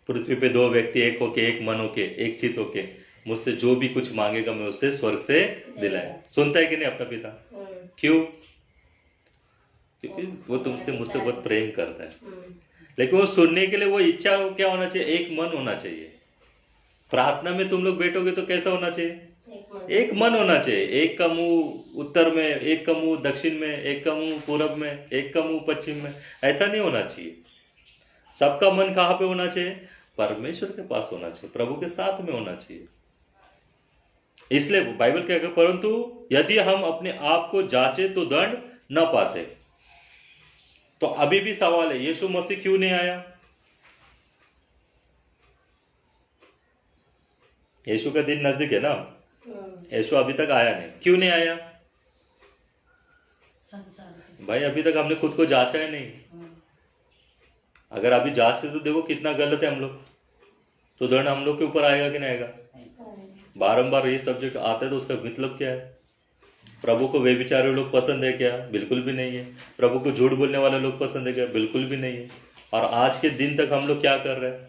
पृथ्वी पे दो व्यक्ति एक होके, एक मन होके, एक चित होके मुझसे जो भी कुछ मांगेगा मैं उससे स्वर्ग से दिलाए। सुनता है कि नहीं अपना पिता? क्यों? क्योंकि वो तुमसे मुझसे बहुत प्रेम करता है। लेकिन वो सुनने के लिए वो इच्छा क्या होना चाहिए, एक मन होना चाहिए। प्रार्थना में तुम लोग बैठोगे तो कैसा होना चाहिए, एक मन होना चाहिए। एक का मुंह उत्तर में, एक का मुंह दक्षिण में, एक का मुंह पूरब में, एक का मुंह पश्चिम में, ऐसा नहीं होना चाहिए। सबका मन कहाँ पे होना चाहिए, परमेश्वर के पास होना चाहिए, प्रभु के साथ में होना चाहिए। इसलिए बाइबल क्या कहता है, परंतु यदि हम अपने आप को जांचे तो दंड न पाते। तो अभी भी सवाल है, यीशु मसीह क्यों नहीं आया? यीशु का दिन नजदीक है ना, यीशु अभी तक आया नहीं। क्यों नहीं आया भाई? अभी तक हमने खुद को जांचा है नहीं। अगर अभी जांचते तो देखो कितना गलत है हम लोग, तो दंड हम लोग के ऊपर आएगा कि नहीं आएगा? बारंबार ये सब्जेक्ट आता है तो उसका मतलब क्या है? प्रभु को व्यभिचारी लोग पसंद है क्या? बिल्कुल भी नहीं है। प्रभु को झूठ बोलने वाले लोग पसंद है क्या? बिल्कुल भी नहीं है। और आज के दिन तक हम लोग क्या कर रहे हैं?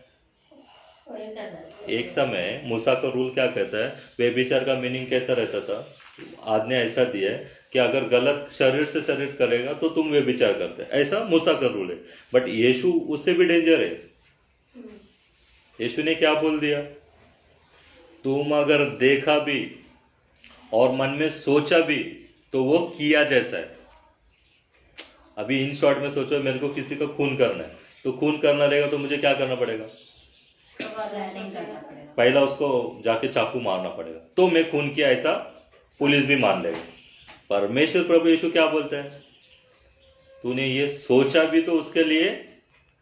एक समय मूसा का रूल क्या कहता है, व्यभिचार का मीनिंग कैसा रहता था? आज्ञा ऐसा दिया है कि अगर गलत शरीर से शरीर करेगा तो तुम व्यभिचार करते, ऐसा मूसा का रूल है। बट यीशु उससे भी डेंजर है। यीशु ने क्या बोल दिया, तुम अगर देखा भी और मन में सोचा भी तो वो किया जैसा है। अभी इन शॉर्ट में सोचो, मेरे को किसी का खून करना है, तो खून करना रहेगा तो मुझे क्या करना पड़ेगा? पहला उसको जाके चाकू मारना पड़ेगा, तो मैं खून किया ऐसा पुलिस भी मान लेगा। परमेश्वर प्रभु यीशु क्या बोलते हैं, तूने ये सोचा भी तो उसके लिए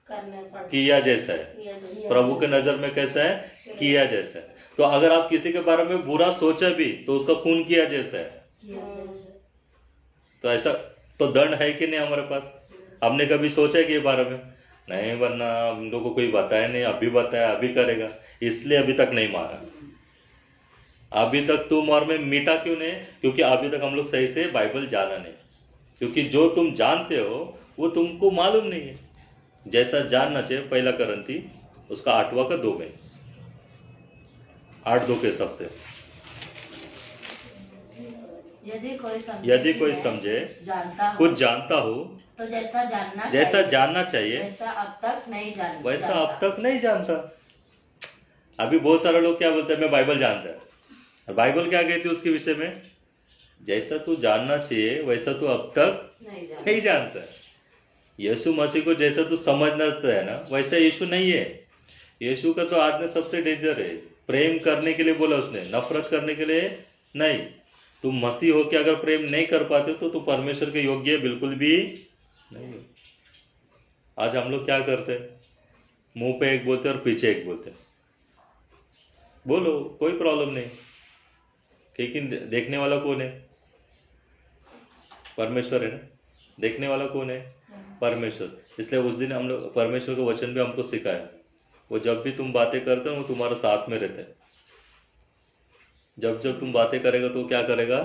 किया जैसा है। प्रभु के नजर में कैसा है, किया जैसा है। तो अगर आप किसी के बारे में बुरा सोचा भी तो उसका खून किया जैसा है। तो ऐसा तो दंड है कि नहीं हमारे पास? हमने कभी सोचा है कि ये बारे में नहीं, वरना हम लोग को कोई बताया नहीं, अभी बताया अभी करेगा, इसलिए अभी तक नहीं मारा। अभी तक तुम और मैं मीठा क्यों नहीं? क्योंकि अभी तक हम लोग सही से बाइबल जाना नहीं। क्योंकि जो तुम जानते हो वो तुमको मालूम नहीं है जैसा जानना चाहिए। पहला करंती उसका 8वां में 8:2 के हिसाब से, यदि कोई समझे कुछ जानता हो तो जैसा जानना चाहिए वैसा अब तक नहीं जानता। अभी बहुत सारे लोग क्या बोलते हैं, मैं बाइबल जानता है। बाइबल क्या कहती है उसके विषय में, जैसा तू जानना चाहिए वैसा तू अब तक नहीं जानता। यीशु मसीह को जैसा तू समझना है ना, वैसा यीशु नहीं है। यीशु का तो आदमी सबसे डेंजर है। प्रेम करने के लिए बोला उसने, नफरत करने के लिए नहीं। तुम मसीह हो के अगर प्रेम नहीं कर पाते तो तू परमेश्वर के योग्य बिल्कुल भी नहीं। आज हम लोग क्या करते हैं, मुंह पे एक बोलते और पीछे एक बोलते। बोलो, कोई प्रॉब्लम नहीं। लेकिन देखने वाला कौन है? परमेश्वर है ना। देखने वाला कौन है? परमेश्वर। इसलिए उस दिन हम लोग परमेश्वर का वचन भी हमको सिखाया, वो जब भी तुम बातें करते हो वो तुम्हारे साथ में रहते हैं। जब जब तुम बातें करेगा तो क्या करेगा?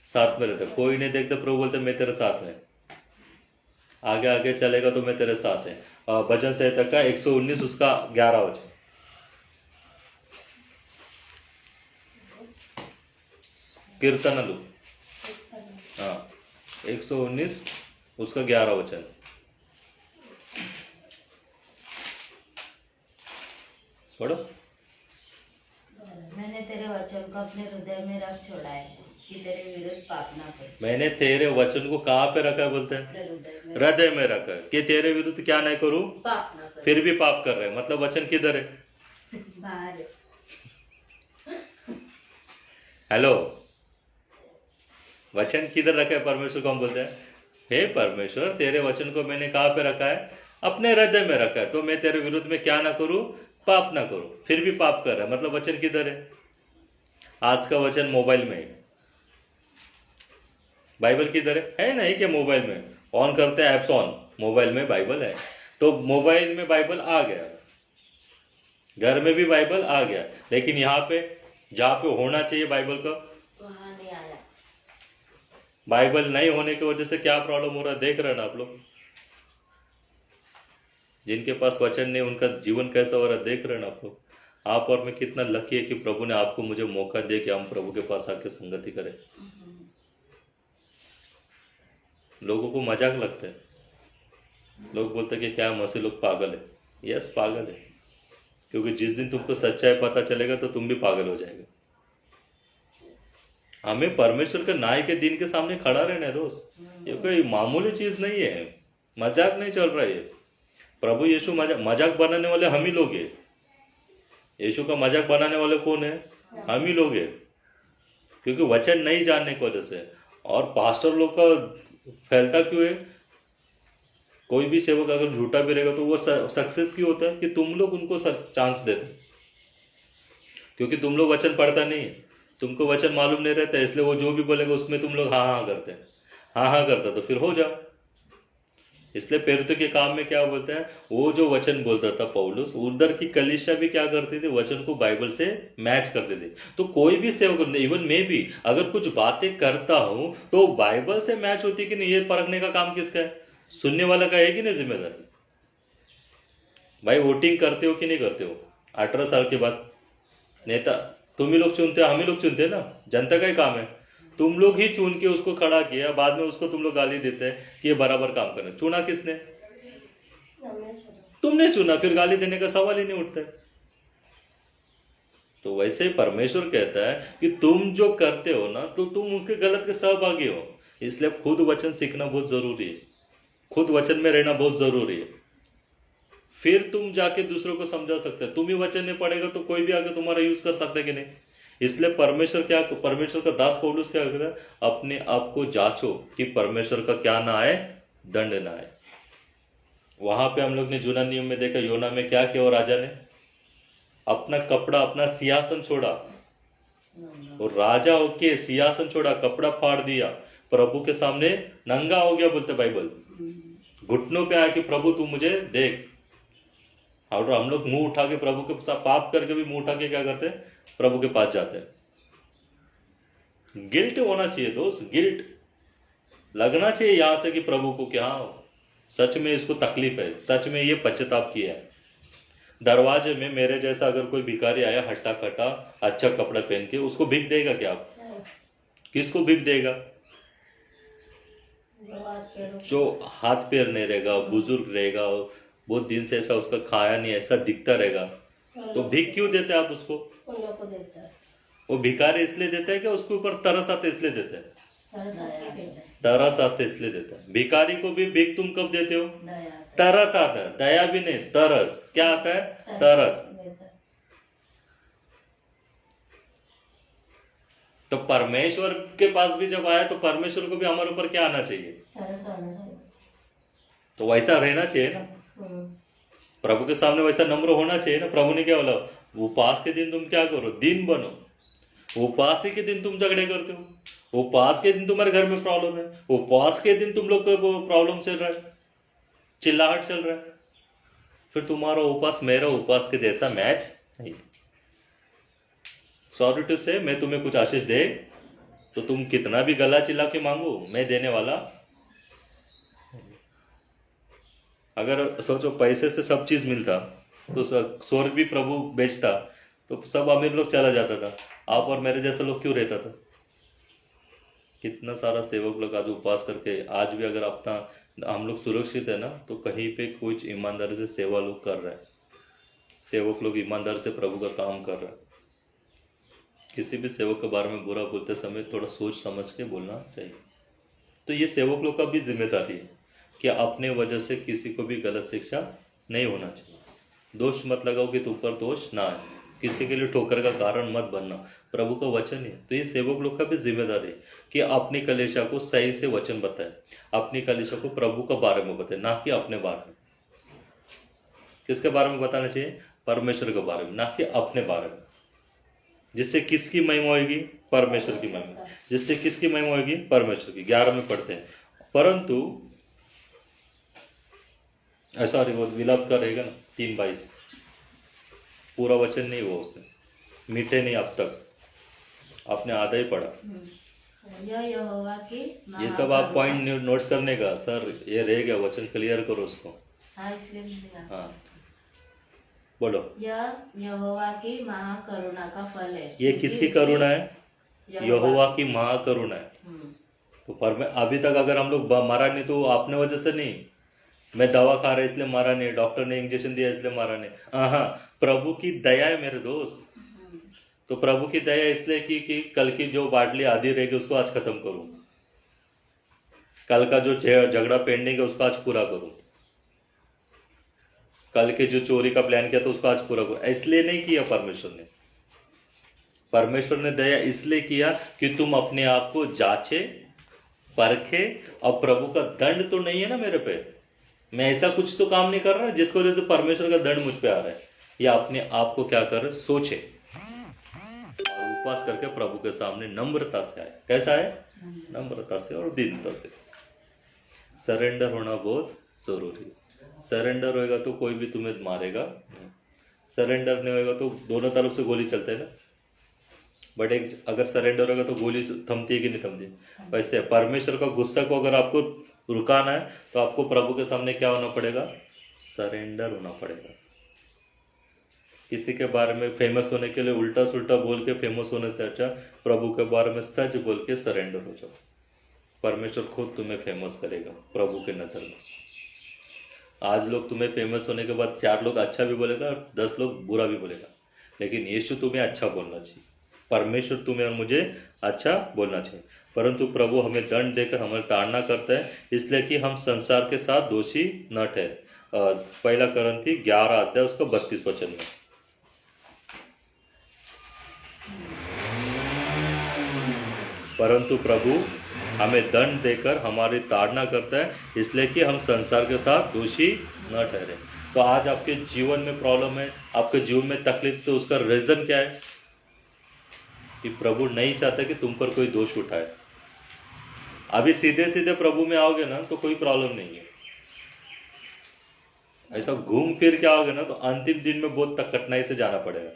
साथ में रहता है। कोई नहीं देखता, प्रभु बोलते मैं तेरे साथ में, आगे आगे चलेगा तो मैं तेरे साथ है। भजन संहिता का 119 उसका 11 वचन। कीर्तनलु, हाँ 119 उसका 11 वचन। पढ़ो। मैंने तेरे वचन को अपने हृदय में रख छोड़ा है कि तेरे विरुद्ध पाप ना करूं। मैंने तेरे वचन को कहाँ पे रखा है? बोलते हैं अपने हृदय में हृदय में रखा है कि तेरे विरुद्ध क्या नहीं करूं, पाप ना करूं। फिर भी पाप कर रहे हैं। मतलब वचन किधर है? बाहर है। हेलो, वचन किधर रखा है? परमेश्वर को हम बोलते हैं हे परमेश्वर, तेरे वचन को मैंने कहाँ पे रखा है? अपने हृदय में रखा है, तो मैं तेरे विरुद्ध में क्या ना करूं, पाप ना करूं, फिर भी पाप कर रहा है। मतलब वचन किधर है? आज का वचन मोबाइल में है। बाइबल किधर है नहीं क्या? मोबाइल में ऑन करते हैं, एप्स ऑन, मोबाइल में बाइबल है, तो मोबाइल में बाइबल आ गया, घर में भी बाइबल आ गया, लेकिन यहाँ पे जहाँ पे होना चाहिए बाइबल का, वहां नहीं आया। बाइबल नहीं होने की वजह से क्या प्रॉब्लम हो रहा है देख रहे हैं ना आप लोग। जिनके पास वचन नहीं उनका जीवन कैसा हो रहा है देख रहे हैं ना आप लोग। आप और मैं कितना लकी है कि प्रभु ने आपको मुझे मौका दे कि हम प्रभु के पास आके संगति करें। लोगों को मजाक लगता है, लोग बोलते हैं कि क्या मसीह लोग पागल है। यस, पागल है, क्योंकि जिस दिन तुमको सच्चाई पता चलेगा तो तुम भी पागल हो जाएगा। हमें परमेश्वर के न्याय के दिन के सामने खड़ा रहना है दोस्त। ये कोई मामूली चीज नहीं है, मजाक नहीं चल रहा है। प्रभु यीशु मजाक बनाने वाले हम ही लोग हैं। यीशु का मजाक बनाने वाले कौन है? हम ही लोग हैं, क्योंकि वचन नहीं जानने की वजह से। और पास्टर लोग का फैलता क्यों है? कोई भी सेवक अगर झूठा भी रहेगा तो वो सक्सेस क्यों होता है? कि तुम लोग उनको चांस देते, क्योंकि तुम लोग वचन पढ़ता नहीं है, तुमको वचन मालूम नहीं रहता, इसलिए वो जो भी बोलेगा उसमें तुम लोग हाँ हाँ करते हैं। हाँ हाँ करता तो फिर हो जाओ। इसलिए पेरुते के काम में क्या बोलते हैं, वो जो वचन बोलता था पौलुस, उधर की कलीसिया भी क्या करती थी? वचन को बाइबल से मैच करते थे। तो कोई भी सेवक, इवन मैं भी अगर कुछ बातें करता हूं तो बाइबल से मैच होती है कि नहीं, ये परखने का काम किसका है? सुनने वाला का है कि नहीं जिम्मेदारी? भाई वोटिंग करते हो कि नहीं करते हो? 18 साल के बाद नेता तुम ही लोग चुनते हो, हम ही लोग चुनते हैं ना, जनता का ही काम है। तुम लोग ही चुन के उसको खड़ा किया, बाद में उसको तुम लोग गाली देते हैं कि ये बराबर काम करना। चुना किसने? तुमने चुना, फिर गाली देने का सवाल ही नहीं उठता है। तो वैसे ही परमेश्वर कहता है कि तुम जो करते हो ना, तो तुम उसके गलत के सहभागी हो। इसलिए खुद वचन सीखना बहुत जरूरी है, खुद वचन में रहना बहुत जरूरी है। फिर तुम जाके दूसरों को समझा सकते हैं। तुम ही वचन नहीं पढ़ेगा तो कोई भी आके तुम्हारा यूज कर सकता है कि नहीं? इसलिए परमेश्वर का दास पौलुस क्या कहता है? अपने आप को जांचो कि परमेश्वर का क्या ना आए, दंड ना आए। वहां पे हम लोग ने जूना नियम में देखा, योना में क्या किया? और राजा ने अपना कपड़ा, अपना सिंहासन छोड़ा, और राजा होके सिंहासन छोड़ा, कपड़ा फाड़ दिया, प्रभु के सामने नंगा हो गया। बोलते बाइबल, घुटनों पे आया कि प्रभु तू मुझे देख। और हम लोग मुंह उठा के प्रभु के साथ पाप करके भी मुंह उठा के क्या करते हैं? प्रभु के पास जाते हैं। गिल्ट होना चाहिए दोस्त, गिल्ट लगना चाहिए यहां से कि प्रभु को क्या सच में इसको तकलीफ है, सच में ये पश्चाताप किया है। दरवाजे में मेरे जैसा अगर कोई भिखारी आया हट्टा कट्टा अच्छा कपड़ा पहन के, उसको भीख देगा क्या आप? किसको भीख देगा? जो हाथ पैर नहीं रहेगा, बुजुर्ग रहेगा, बहुत दिन से ऐसा उसका खाया नहीं, ऐसा दिखता रहेगा, तो भीख क्यों देते हैं आप उसको? वो भिखारी इसलिए देता है कि उसके ऊपर तरस आते इसलिए देता है, तरस आते इसलिए देता है। भिखारी को भी भीख तुम कब देते हो? तरस आता है, दया भी नहीं, तरस। क्या आता है? तरस। तो परमेश्वर के पास भी जब आया तो परमेश्वर को भी हमारे ऊपर क्या आना चाहिए? तो वैसा रहना चाहिए ना, प्रभु के सामने वैसा नम्र होना चाहिए ना। प्रभु ने क्या बोला? उपवास के दिन तुम क्या करो, दिन बनो। उपवास के दिन तुम झगड़े करते हो, उपवास के दिन तुम्हारे घर में प्रॉब्लम है, उपवास के दिन तुम लोग को प्रॉब्लम चल रहा है, चिल्लाहट चल रहा है, फिर तुम्हारा उपवास मेरा उपवास के जैसा मैच नहीं। सॉरी टू से, मैं तुम्हें कुछ आशीष दे तो तुम कितना भी गला चिल्ला के मांगो, मैं देने वाला। अगर सोचो पैसे से सब चीज मिलता तो स्वर्ग भी प्रभु बेचता तो सब अमीर लोग चला जाता था, आप और मेरे जैसे लोग क्यों रहता था। कितना सारा सेवक लोग आज उपवास करके, आज भी अगर अपना हम लोग सुरक्षित है ना, तो कहीं पे कुछ ईमानदारी से सेवा लोग कर रहे हैं, सेवक लोग ईमानदारी से प्रभु का काम कर रहे हैं। किसी भी सेवक के बारे में बुरा बोलते समय थोड़ा सोच समझ के बोलना चाहिए। तो ये सेवक लोग का भी जिम्मेदारी है कि अपने वजह से किसी को भी गलत शिक्षा नहीं होना चाहिए। दोष मत लगाओ कि तुम पर दोष ना आए, किसी के लिए ठोकर का कारण मत बनना, प्रभु का वचन है। तो ये सेवक लोग का भी जिम्मेदारी है कि अपनी कलीसिया को सही से वचन बताए, अपनी कलीसिया को प्रभु के बारे में बताए, ना कि अपने बारे में। किसके बारे में बताना चाहिए? परमेश्वर के बारे में, ना कि अपने बारे में। जिससे किसकी महिमा होगी? परमेश्वर की महिमा। जिससे किसकी महिमा होगी? परमेश्वर की। 11 में पढ़ते हैं, परंतु ऐसा वो विलाप का रहेगा ना 3:22, पूरा वचन नहीं हुआ उसने, मीठे नहीं अब तक, आपने आधा ही पढ़ा। यह यहोवा की ये सब आप पॉइंट नोट करने का, सर ये रह गया, वचन क्लियर करो उसको। हाँ, इसलिए मैंने कहा। हाँ बोलो। यह यहोवा की महाकरुणा का फल है। ये किसकी करुणा है? यहोवा की महाकरुणा है। तो अभी तक अगर हम लोग मारा नहीं तो आपने वजह से नहीं, मैं दवा खा रहा इसलिए मारा नहीं, डॉक्टर ने इंजेक्शन दिया इसलिए मारा नहीं। हाँ, प्रभु की दया है मेरे दोस्त। तो प्रभु की दया इसलिए कि कल की जो बाटली आधी रहेगी उसको आज खत्म करूं, कल का जो झगड़ा पेंडिंग है उसको आज पूरा करूं, कल के जो चोरी का प्लान किया था उसको आज पूरा करूं। इसलिए नहीं किया परमेश्वर ने। परमेश्वर ने दया इसलिए किया कि तुम अपने आप को जांचे परखे, और प्रभु का दंड तो नहीं है ना मेरे पे, मैं ऐसा कुछ तो काम नहीं कर रहा जिसकी वजह से परमेश्वर का दंड मुझ पे आ रहा है। या अपने आप को क्या कर रहे, सोचे और उपवास करके प्रभु के सामने नम्रता से आए। कैसा है? नम्रता से और दीनता से। सरेंडर होना बहुत जरूरी है। सरेंडर होएगा तो कोई भी तुम्हें मारेगा, सरेंडर नहीं होएगा तो दोनों तरफ से गोली चलते है ना, बट एक अगर सरेंडर होगा तो गोली थमती है कि नहीं थमती। वैसे परमेश्वर का गुस्सा को अगर आपको रुकाना है तो आपको प्रभु के सामने क्या होना पड़ेगा? सरेंडर होना पड़ेगा। किसी के बारे में फेमस होने के लिए उल्टा सुल्टा बोल के फेमस होने से अच्छा प्रभु के बारे में सच बोल के सरेंडर हो जाओ। परमेश्वर खुद तुम्हें फेमस करेगा प्रभु के नजर में। आज लोग तुम्हें फेमस होने के बाद 4 लोग अच्छा भी बोलेगा, 10 लोग बुरा भी बोलेगा, लेकिन यीशु तुम्हें अच्छा बोलना चाहिए, परमेश्वर तुम्हें और मुझे अच्छा बोलना चाहिए। परंतु प्रभु हमें दंड देकर हमें ताड़ना करता है, इसलिए कि हम संसार के साथ दोषी न ठहरे। 1 कोरिन्थी 11 अध्याय उसका 32 वचन में। परंतु प्रभु हमें दंड देकर हमारी ताड़ना करता है, इसलिए कि हम संसार के साथ दोषी न ठहरे। तो आज आपके जीवन में प्रॉब्लम है, आपके जीवन में तकलीफ, तो उसका रीजन क्या है? कि प्रभु नहीं चाहता कि तुम पर कोई दोष उठाए। अभी सीधे सीधे प्रभु में आओगे ना तो कोई प्रॉब्लम नहीं है। ऐसा घूम फिर के आओगे ना तो अंतिम दिन में बहुत कठिनाई से जाना पड़ेगा।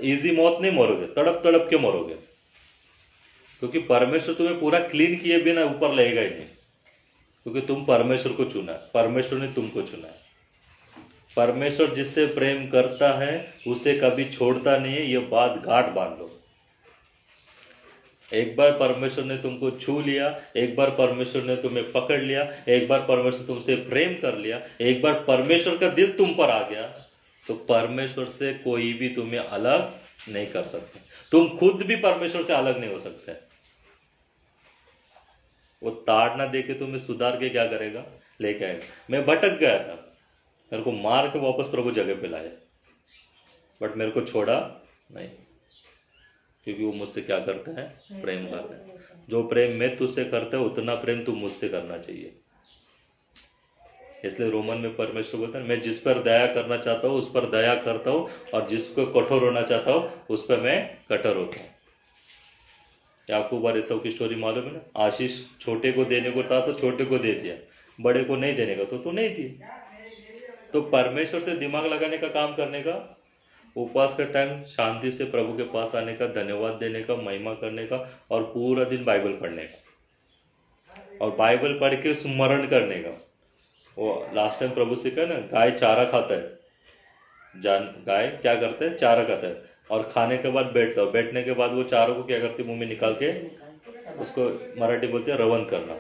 इजी मौत नहीं मरोगे, तड़प तड़प के मरोगे, क्योंकि परमेश्वर तुम्हें पूरा क्लीन किए बिना ऊपर लेगा ही नहीं, क्योंकि तुम परमेश्वर को चुना, परमेश्वर ने तुमको चुना है। परमेश्वर जिससे प्रेम करता है उसे कभी छोड़ता नहीं है, ये बात गांठ बांध लो। एक बार परमेश्वर ने तुमको छू लिया, एक बार परमेश्वर ने तुम्हें पकड़ लिया, एक बार परमेश्वर तुमसे प्रेम कर लिया, एक बार परमेश्वर का दिल तुम पर आ गया, तो परमेश्वर से कोई भी तुम्हें अलग नहीं कर सकते। तुम खुद भी परमेश्वर से अलग नहीं हो सकते। वो ताड़ना देके तुम्हें सुधार के क्या करेगा? लेके आएगा। मैं भटक गया था, मेरे को मार के वापस प्रभु जगह पे लाया, बट मेरे को छोड़ा नहीं, क्योंकि वो मुझसे क्या करता है? प्रेम करता है। जो प्रेम मैं तुझसे करता है उतना प्रेम तू मुझसे करना चाहिए। इसलिए रोमन में परमेश्वर बोलता है मैं जिस पर दया करना चाहता हूँ उस पर दया करता हूँ, और जिसको कठोर होना चाहता हूँ उस पर मैं कठोर होता हूँ। याकूब और एसाव की स्टोरी मालूम है ना, आशीष छोटे को देने को था तो छोटे को दे दिया, बड़े को नहीं देने का तो नहीं दी। तो परमेश्वर से दिमाग लगाने का काम करने का, उपवास का टाइम शांति से प्रभु के पास आने का, धन्यवाद देने का, महिमा करने का, और पूरा दिन बाइबल पढ़ने का, और बाइबल पढ़ के स्मरण करने का। वो लास्ट टाइम प्रभु से कहा ना, गाय चारा खाता है, गाय क्या करता है, चारा खाता है, और खाने के बाद बैठता है, बैठने के बाद वो चारों को क्या करती है, मुंह में निकाल के उसको मराठी बोलते हैं रवन करना।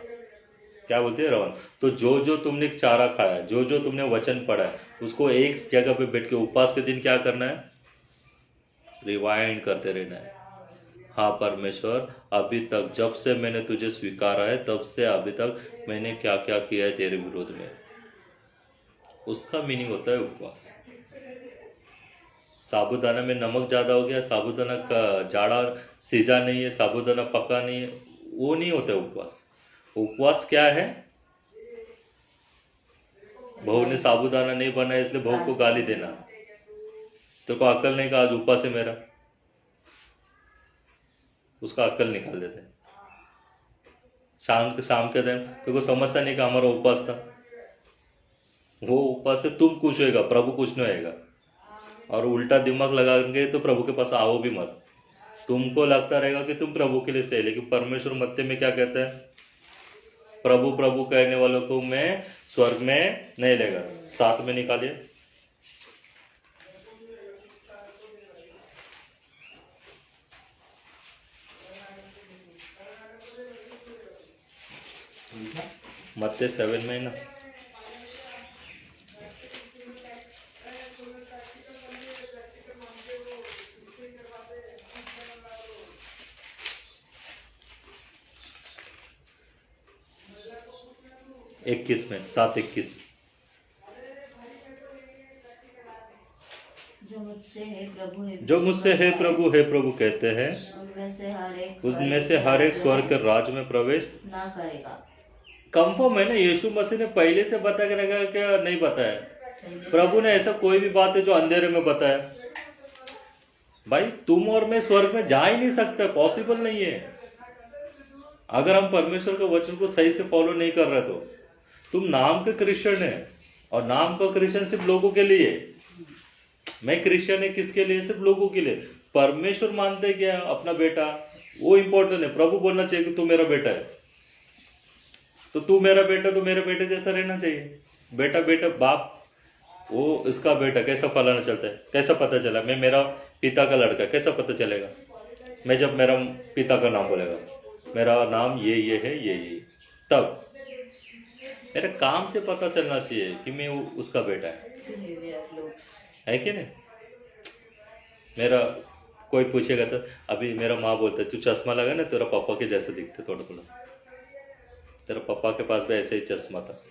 क्या बोलते हैं, रवन। तो जो जो तुमने चारा खाया, जो जो तुमने वचन पढ़ा है, उसको एक जगह पे बैठ के उपवास के दिन क्या करना है, रिवाइंड करते रहना है। हाँ परमेश्वर, अभी तक जब से मैंने तुझे स्वीकारा है तब से अभी तक मैंने क्या क्या किया है तेरे विरोध में। उसका मीनिंग होता है उपवास। साबूदाना में नमक ज्यादा हो गया, साबूदाना का जाड़ा सीधा नहीं है, साबूदाना पका नहीं है, वो नहीं होता है उपवास। उपवास क्या है, बहू ने साबूदाना नहीं बनाया इसलिए बहू को गाली देना, तो को अक्ल नहीं का आज उपवास है मेरा, उसका अक्ल निकाल देते हैं। शाम के दिन तो को समझता नहीं कि हमारा उपवास था। वो उपवास से तुम खुश होएगा, प्रभु खुश नहीं होएगा। और उल्टा दिमाग लगाएंगे तो प्रभु के पास आओ भी मत। तुमको लगता रहेगा कि तुम प्रभु के लिए सही, लेकिन परमेश्वर मत्ते में क्या कहता है, प्रभु प्रभु कहने वालों को मैं स्वर्ग में नहीं लेगा। 7 में निकालिए। मत्ते 7 में ना, इक्कीस में 7:21। जो मुझसे है प्रभु है, जो मुझसे है प्रभु कहते हैं, उनमें से हर एक स्वर्ग के राज में प्रवेश ना करेगा। कंफर्म है ना, यीशु मसीह ने पहले से बता के रखा क्या, नहीं बताया। प्रभु ने ऐसा कोई भी बात है जो अंधेरे में बताया। भाई तुम और मैं स्वर्ग में जा ही नहीं सकते, पॉसिबल नहीं है। अगर हम परमेश्वर के वचन को सही से फॉलो नहीं कर रहे तो तुम नाम के क्रिश्चियन है, और नाम का क्रिश्चियन सिर्फ लोगों के लिए। मैं क्रिश्चियन है किसके लिए, सिर्फ लोगों के लिए। परमेश्वर मानते क्या अपना बेटा, वो इंपॉर्टेंट है। प्रभु बोलना चाहिए कि तू मेरा बेटा है, तो तू मेरा बेटा, तो मेरे बेटे जैसा रहना चाहिए। बेटा बेटा, बाप वो इसका बेटा कैसा फलाना चलता है, कैसा पता चला। मैं मेरा पिता का लड़का, कैसा पता चलेगा। मैं जब मेरा पिता का नाम बोलेगा, मेरा नाम ये है, ये तब मेरे काम से पता चलना चाहिए कि मैं उसका बेटा है कि नहीं। मेरा कोई पूछेगा तो अभी मेरा माँ बोलता है तू चश्मा लगा ना, तेरा पापा के जैसे दिखते थोड़ा थोड़ा, तेरा पापा के पास भी ऐसे ही चश्मा था।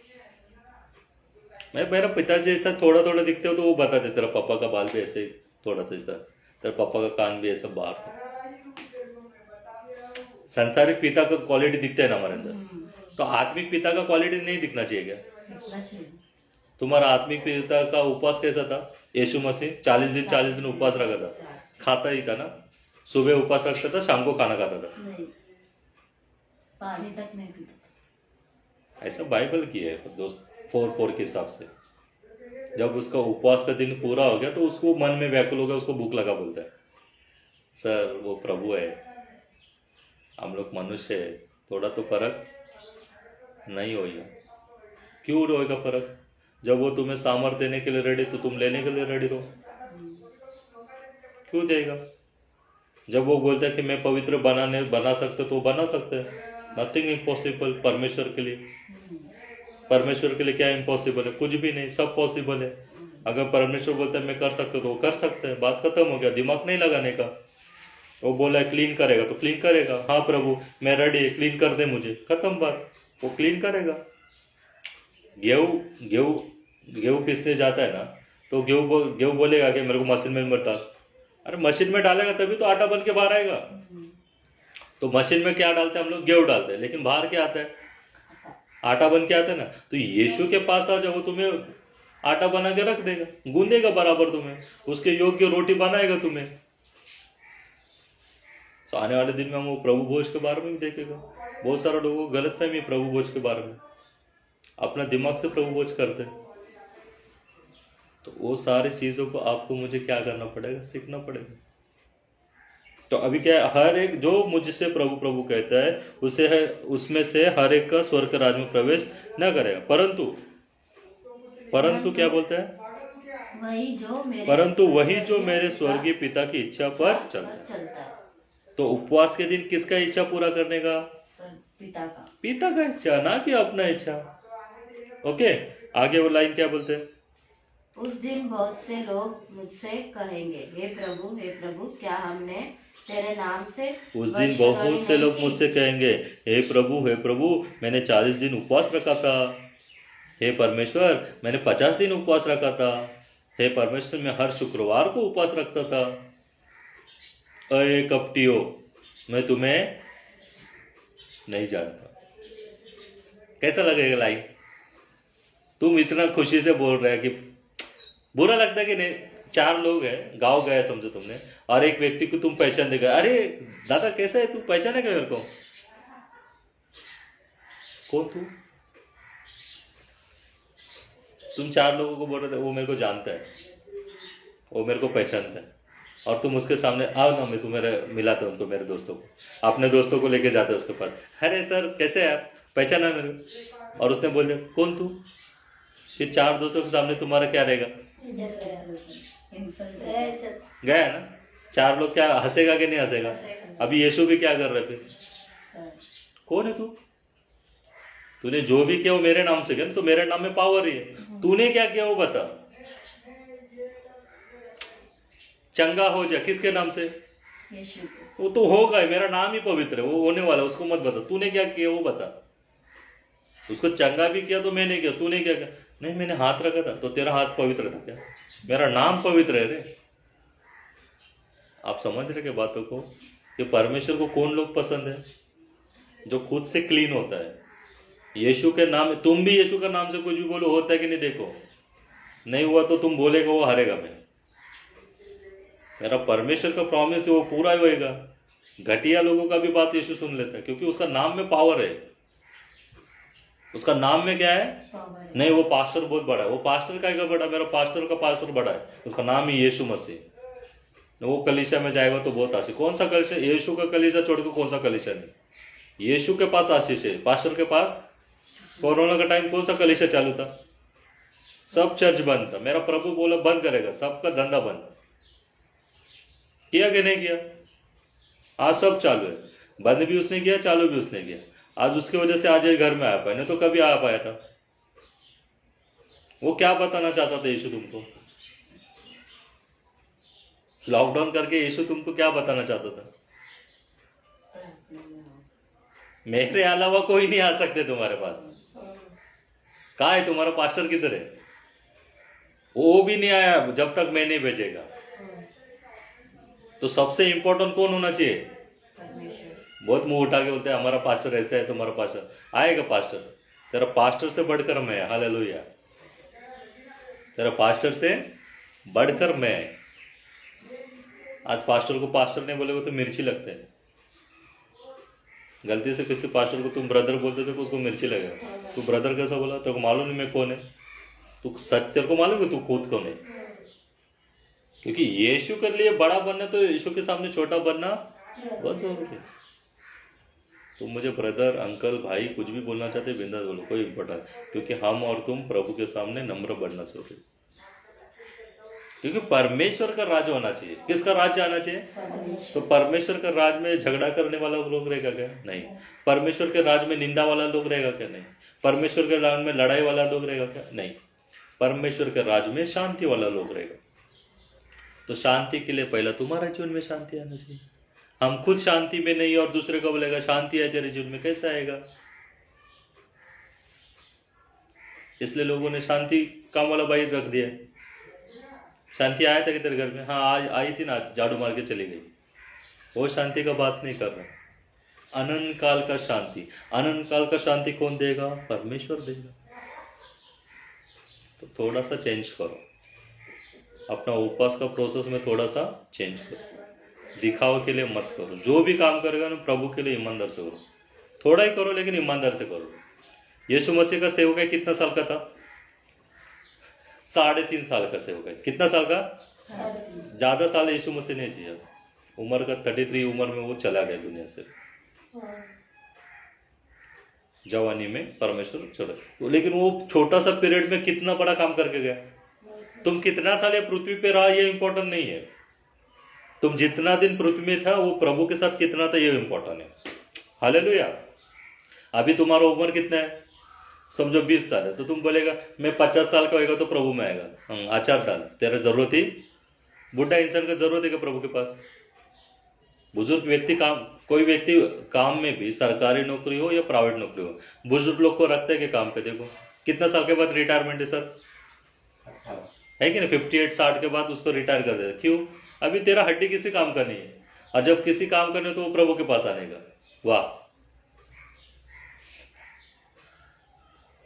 मैं मेरा पिता जैसा थोड़ा थोड़ा दिखते हो तो वो बताते तेरा पापा का बाल भी ऐसे ही थोड़ा था, ऐसा तेरा पापा का कान भी ऐसा बाहर था। संसारिक पिता का क्वालिटी दिखता है ना हमारे अंदर, तो आत्मिक पिता का क्वालिटी नहीं दिखना चाहिए क्या। तुम्हारा आत्मिक पिता का उपवास कैसा था, यीशु मसीह 40 दिन उपवास रखा था, खाता ही था ना, सुबह उपवास रखता था, शाम को खाना खाता था, पानी तक नहीं पीता। ऐसा बाइबल की है दोस्त, 4:4 के हिसाब से। जब उसका उपवास का दिन पूरा हो गया तो उसको मन में व्याकुल हो गया, उसको भूख लगा, बोलता है सर वो प्रभु है, हम लोग मनुष्य है, थोड़ा तो फर्क नहीं होगा। क्यों होगा फर्क, जब वो तुम्हें सामर्थ देने के लिए रेडी तो तुम लेने के लिए रेडी रहो, क्यों देगा। जब वो बोलता है कि मैं पवित्र बना सकते तो बना सकते हैं, नथिंग इम्पॉसिबल परमेश्वर के लिए। परमेश्वर के लिए क्या इम्पॉसिबल है, कुछ भी नहीं, सब पॉसिबल है। अगर परमेश्वर बोलता है मैं कर सकता तो वो कर सकते हैं, बात खत्म हो गया, दिमाग नहीं लगाने का। वो बोला है क्लीन करेगा तो क्लीन करेगा, हाँ प्रभु मैं रेडी है, क्लीन कर दे मुझे, खत्म बात, वो क्लीन करेगा। गेहूं पीसने जाता है ना, तो गेहूं बोलेगा कि मेरे को मशीन में मत डाल। अरे मशीन में डालेगा तभी तो आटा बन के बाहर आएगा। तो मशीन में क्या डालते हैं हम लोग, गेहूं डालते हैं, लेकिन बाहर क्या आता है, आटा बन के आता है ना, तो यीशु के पास आ जाओ, तुम्हें आटा बना के रख देगा, गूंदेगा बराबर तुम्हें, उसके योग्य रोटी बनाएगा तुम्हें। तो आने वाले दिन में हम वो प्रभु भोज के बारे में भी देखेगा। बहुत सारे लोगों को गलतफहमी है प्रभु भोज के बारे में, अपना दिमाग से प्रभु भोज करते हैं। तो वो सारी चीजों को आपको मुझे क्या करना पड़ेगा, सीखना पड़ेगा। तो अभी क्या है, हर एक जो मुझसे प्रभु प्रभु कहता है उसे है, उसमें से हर एक का स्वर्ग राज्य में प्रवेश न करेगा, परंतु क्या बोलते हैं, परंतु वही जो मेरे स्वर्गीय पिता की इच्छा पर चलता है। तो उपवास के दिन किसका इच्छा पूरा करने का, पिता का इच्छा, ना कि अपना इच्छा। ओके, आगे वो लाइन क्या बोलते हैं, उस दिन बहुत से लोग मुझसे कहेंगे, हे प्रभु क्या हमने तेरे नाम से उस दिन बहुत से लोग मुझसे कहेंगे, हे प्रभु मैंने 40 दिन उपवास रखा था, हे परमेश्वर मैंने 50 दिन उपवास रखा था, हे परमेश्वर मैं हर शुक्रवार को उपवास रखता था। अरे कपटियो, मैं तुम्हें नहीं जानता। कैसा लगेगा लाइन, तुम इतना खुशी से बोल रहे हैं कि बुरा लगता है कि नहीं। 4 लोग हैं, गांव गए समझो तुमने, और एक व्यक्ति को तुम पहचान देगा, अरे दादा कैसा है, तू पहचाने क्या मेरे को, कौन तू, तुम 4 लोगों को बोल रहे थे वो मेरे को जानता है, वो मेरे को पहचानता है, और तुम उसके सामने आओ ना, मैं तुम्हें मिलाता हूँ उनको, मेरे दोस्तों को, अपने दोस्तों को लेके जाते उसके पास, अरे सर कैसे है आप, पहचाना मेरे को, और उसने बोल दिया कौन तू, फिर 4 दोस्तों के सामने तुम्हारा क्या रहेगा, गया ना। 4 लोग क्या हंसेगा कि नहीं हंसेगा। अभी यीशु भी क्या कर रहे थे, कौन है तू, तूने जो भी किया वो मेरे नाम से किया, तो मेरे नाम में पावर ही है, तूने क्या किया वो बता, चंगा हो जा किसके नाम से, वो तो होगा, मेरा नाम ही पवित्र है, वो होने वाला, उसको मत बता, तूने क्या किया वो बता। उसको चंगा भी किया तो मैंने किया, तूने क्या किया, नहीं मैंने हाथ रखा था, तो तेरा हाथ पवित्र था क्या, मेरा नाम पवित्र है रे। आप समझ रहे क्या बातों को, कि परमेश्वर को कौन लोग पसंद है, जो खुद से क्लीन होता है। यीशु के नाम, तुम भी यीशु का नाम से कुछ भी बोलो, होता है कि नहीं, देखो नहीं हुआ तो तुम बोलेगा वो हारेगा, मेरा परमेश्वर का प्रॉमिस है वो पूरा ही होएगा। घटिया लोगों का भी बात यीशु सुन लेता है, क्योंकि उसका नाम में पावर है, उसका नाम में क्या है, नहीं वो पास्टर बहुत बड़ा है, वो पास्टर का बड़ा, मेरा पास्टर का पास्टर बड़ा है, उसका नाम ही यीशु मसीह। वो कलीसिया में जाएगा तो बहुत आशीष, कौन सा कलीसिया, यीशु का कलीसिया छोड़ के कौन सा कलीसिया नहीं, यीशु के पास आशीष है। पास्टर के पास कोरोना का टाइम कौन सा कलीसिया चालू था, सब चर्च बंद था, मेरा प्रभु बोला बंद करेगा, सबका धंधा बंद किया कि नहीं किया, आज सब चालू है, बंद भी उसने किया, चालू भी उसने किया, आज उसकी वजह से आज ये घर में आ पाया, नहीं तो कभी आ पाया था। वो क्या बताना चाहता था यीशु तुमको, लॉकडाउन करके यीशु तुमको क्या बताना चाहता था, मेरे अलावा कोई नहीं आ सकते तुम्हारे पास, कहाँ है तुम्हारा पास्टर, किधर है, वो भी नहीं आया जब तक मैं नहीं भेजेगा। तो सबसे इंपॉर्टेंट कौन होना चाहिए, बहुत मुंह उठा के बोलते हैं हमारा पास्टर ऐसा है, तुम्हारा पास्टर आएगा, पास्टर तेरा पास्टर से बढ़कर मैं, हालेलुया, तेरा पास्टर से बढ़कर मैं। आज पास्टर को पास्टर नहीं बोलेगा तो मिर्ची लगते हैं, गलती से किसी पास्टर को तुम ब्रदर बोलते थे तो उसको मिर्ची लगेगा, तू ब्रदर कैसा बोला, तेरे को मालूम नहीं मैं कौन है, तू सत्य को मालूम है तू खुद कौन है। क्योंकि यीशु के लिए बड़ा बनना तो यीशु के सामने छोटा बनना बहुत जरूरी है। तुम मुझे ब्रदर अंकल भाई कुछ भी बोलना चाहते बिंदास बोलो, कोई इम्पोर्टेंट, क्योंकि हम और तुम प्रभु के सामने नम्र बनना जरूरी, क्योंकि परमेश्वर का राज होना चाहिए। किसका राज्य आना चाहिए, तो परमेश्वर के राज में झगड़ा करने वाला लोग रहेगा क्या, नहीं। परमेश्वर के राज में निंदा वाला लोग रहेगा क्या, नहीं। परमेश्वर के राज में लड़ाई वाला लोग रहेगा क्या, नहीं। परमेश्वर के राज में शांति वाला लोग रहेगा। तो शांति के लिए पहला तुम्हारा जीवन में शांति आना चाहिए। हम खुद शांति में नहीं और दूसरे को बोलेगा शांति है तेरे जीवन में, कैसे आएगा। इसलिए लोगों ने शांति काम वाला भाई रख दिया। शांति आया था कि तेरे घर में, हाँ आज आई थी ना, झाड़ू मार के चली गई, वो शांति का बात नहीं कर रहा। अनंत काल का शांति। अनंत काल का शांति कौन देगा? परमेश्वर देगा। तो थोड़ा सा चेंज करो, अपना उपवास का प्रोसेस में थोड़ा सा चेंज करो, दिखावे के लिए मत करो। जो भी काम करेगा ना प्रभु के लिए ईमानदार से करो, थोड़ा ही करो लेकिन ईमानदार से करो। यीशु मसीह का सेवक है कितना साल का था? 3.5 साल का सेवक है। कितना साल का? ज्यादा साल यीशु मसीह ने जिया। उम्र का 33 उम्र में वो चला गया दुनिया से। जवानी में परमेश्वर चला, लेकिन वो छोटा सा पीरियड में कितना बड़ा काम करके गया। तुम कितना साल ये पृथ्वी पे रहा ये इंपॉर्टेंट नहीं है, तुम जितना दिन पृथ्वी में था वो प्रभु के साथ कितना था ये इंपॉर्टेंट है। हालेलुया। अभी तुम्हारा उम्र कितना है? समझो 20 साल है, तो तुम बोलेगा मैं 50 साल का होगा तो प्रभु में आएगा। आचार डाल, तेरा जरूरत ही बुढ़ा इंसान का जरूरत है क्या प्रभु के पास? बुजुर्ग व्यक्ति काम, कोई व्यक्ति काम में भी सरकारी नौकरी हो या प्राइवेट नौकरी हो, बुजुर्ग लोग को रखते हैं कि काम पे। देखो कितना साल के बाद रिटायरमेंट है सर, है कि नहीं? 58-60 के बाद उसको रिटायर कर देते। क्यों? अभी तेरा हड्डी किसी काम का नहीं है, और जब किसी काम करने तो वो प्रभु के पास आने का। वाह,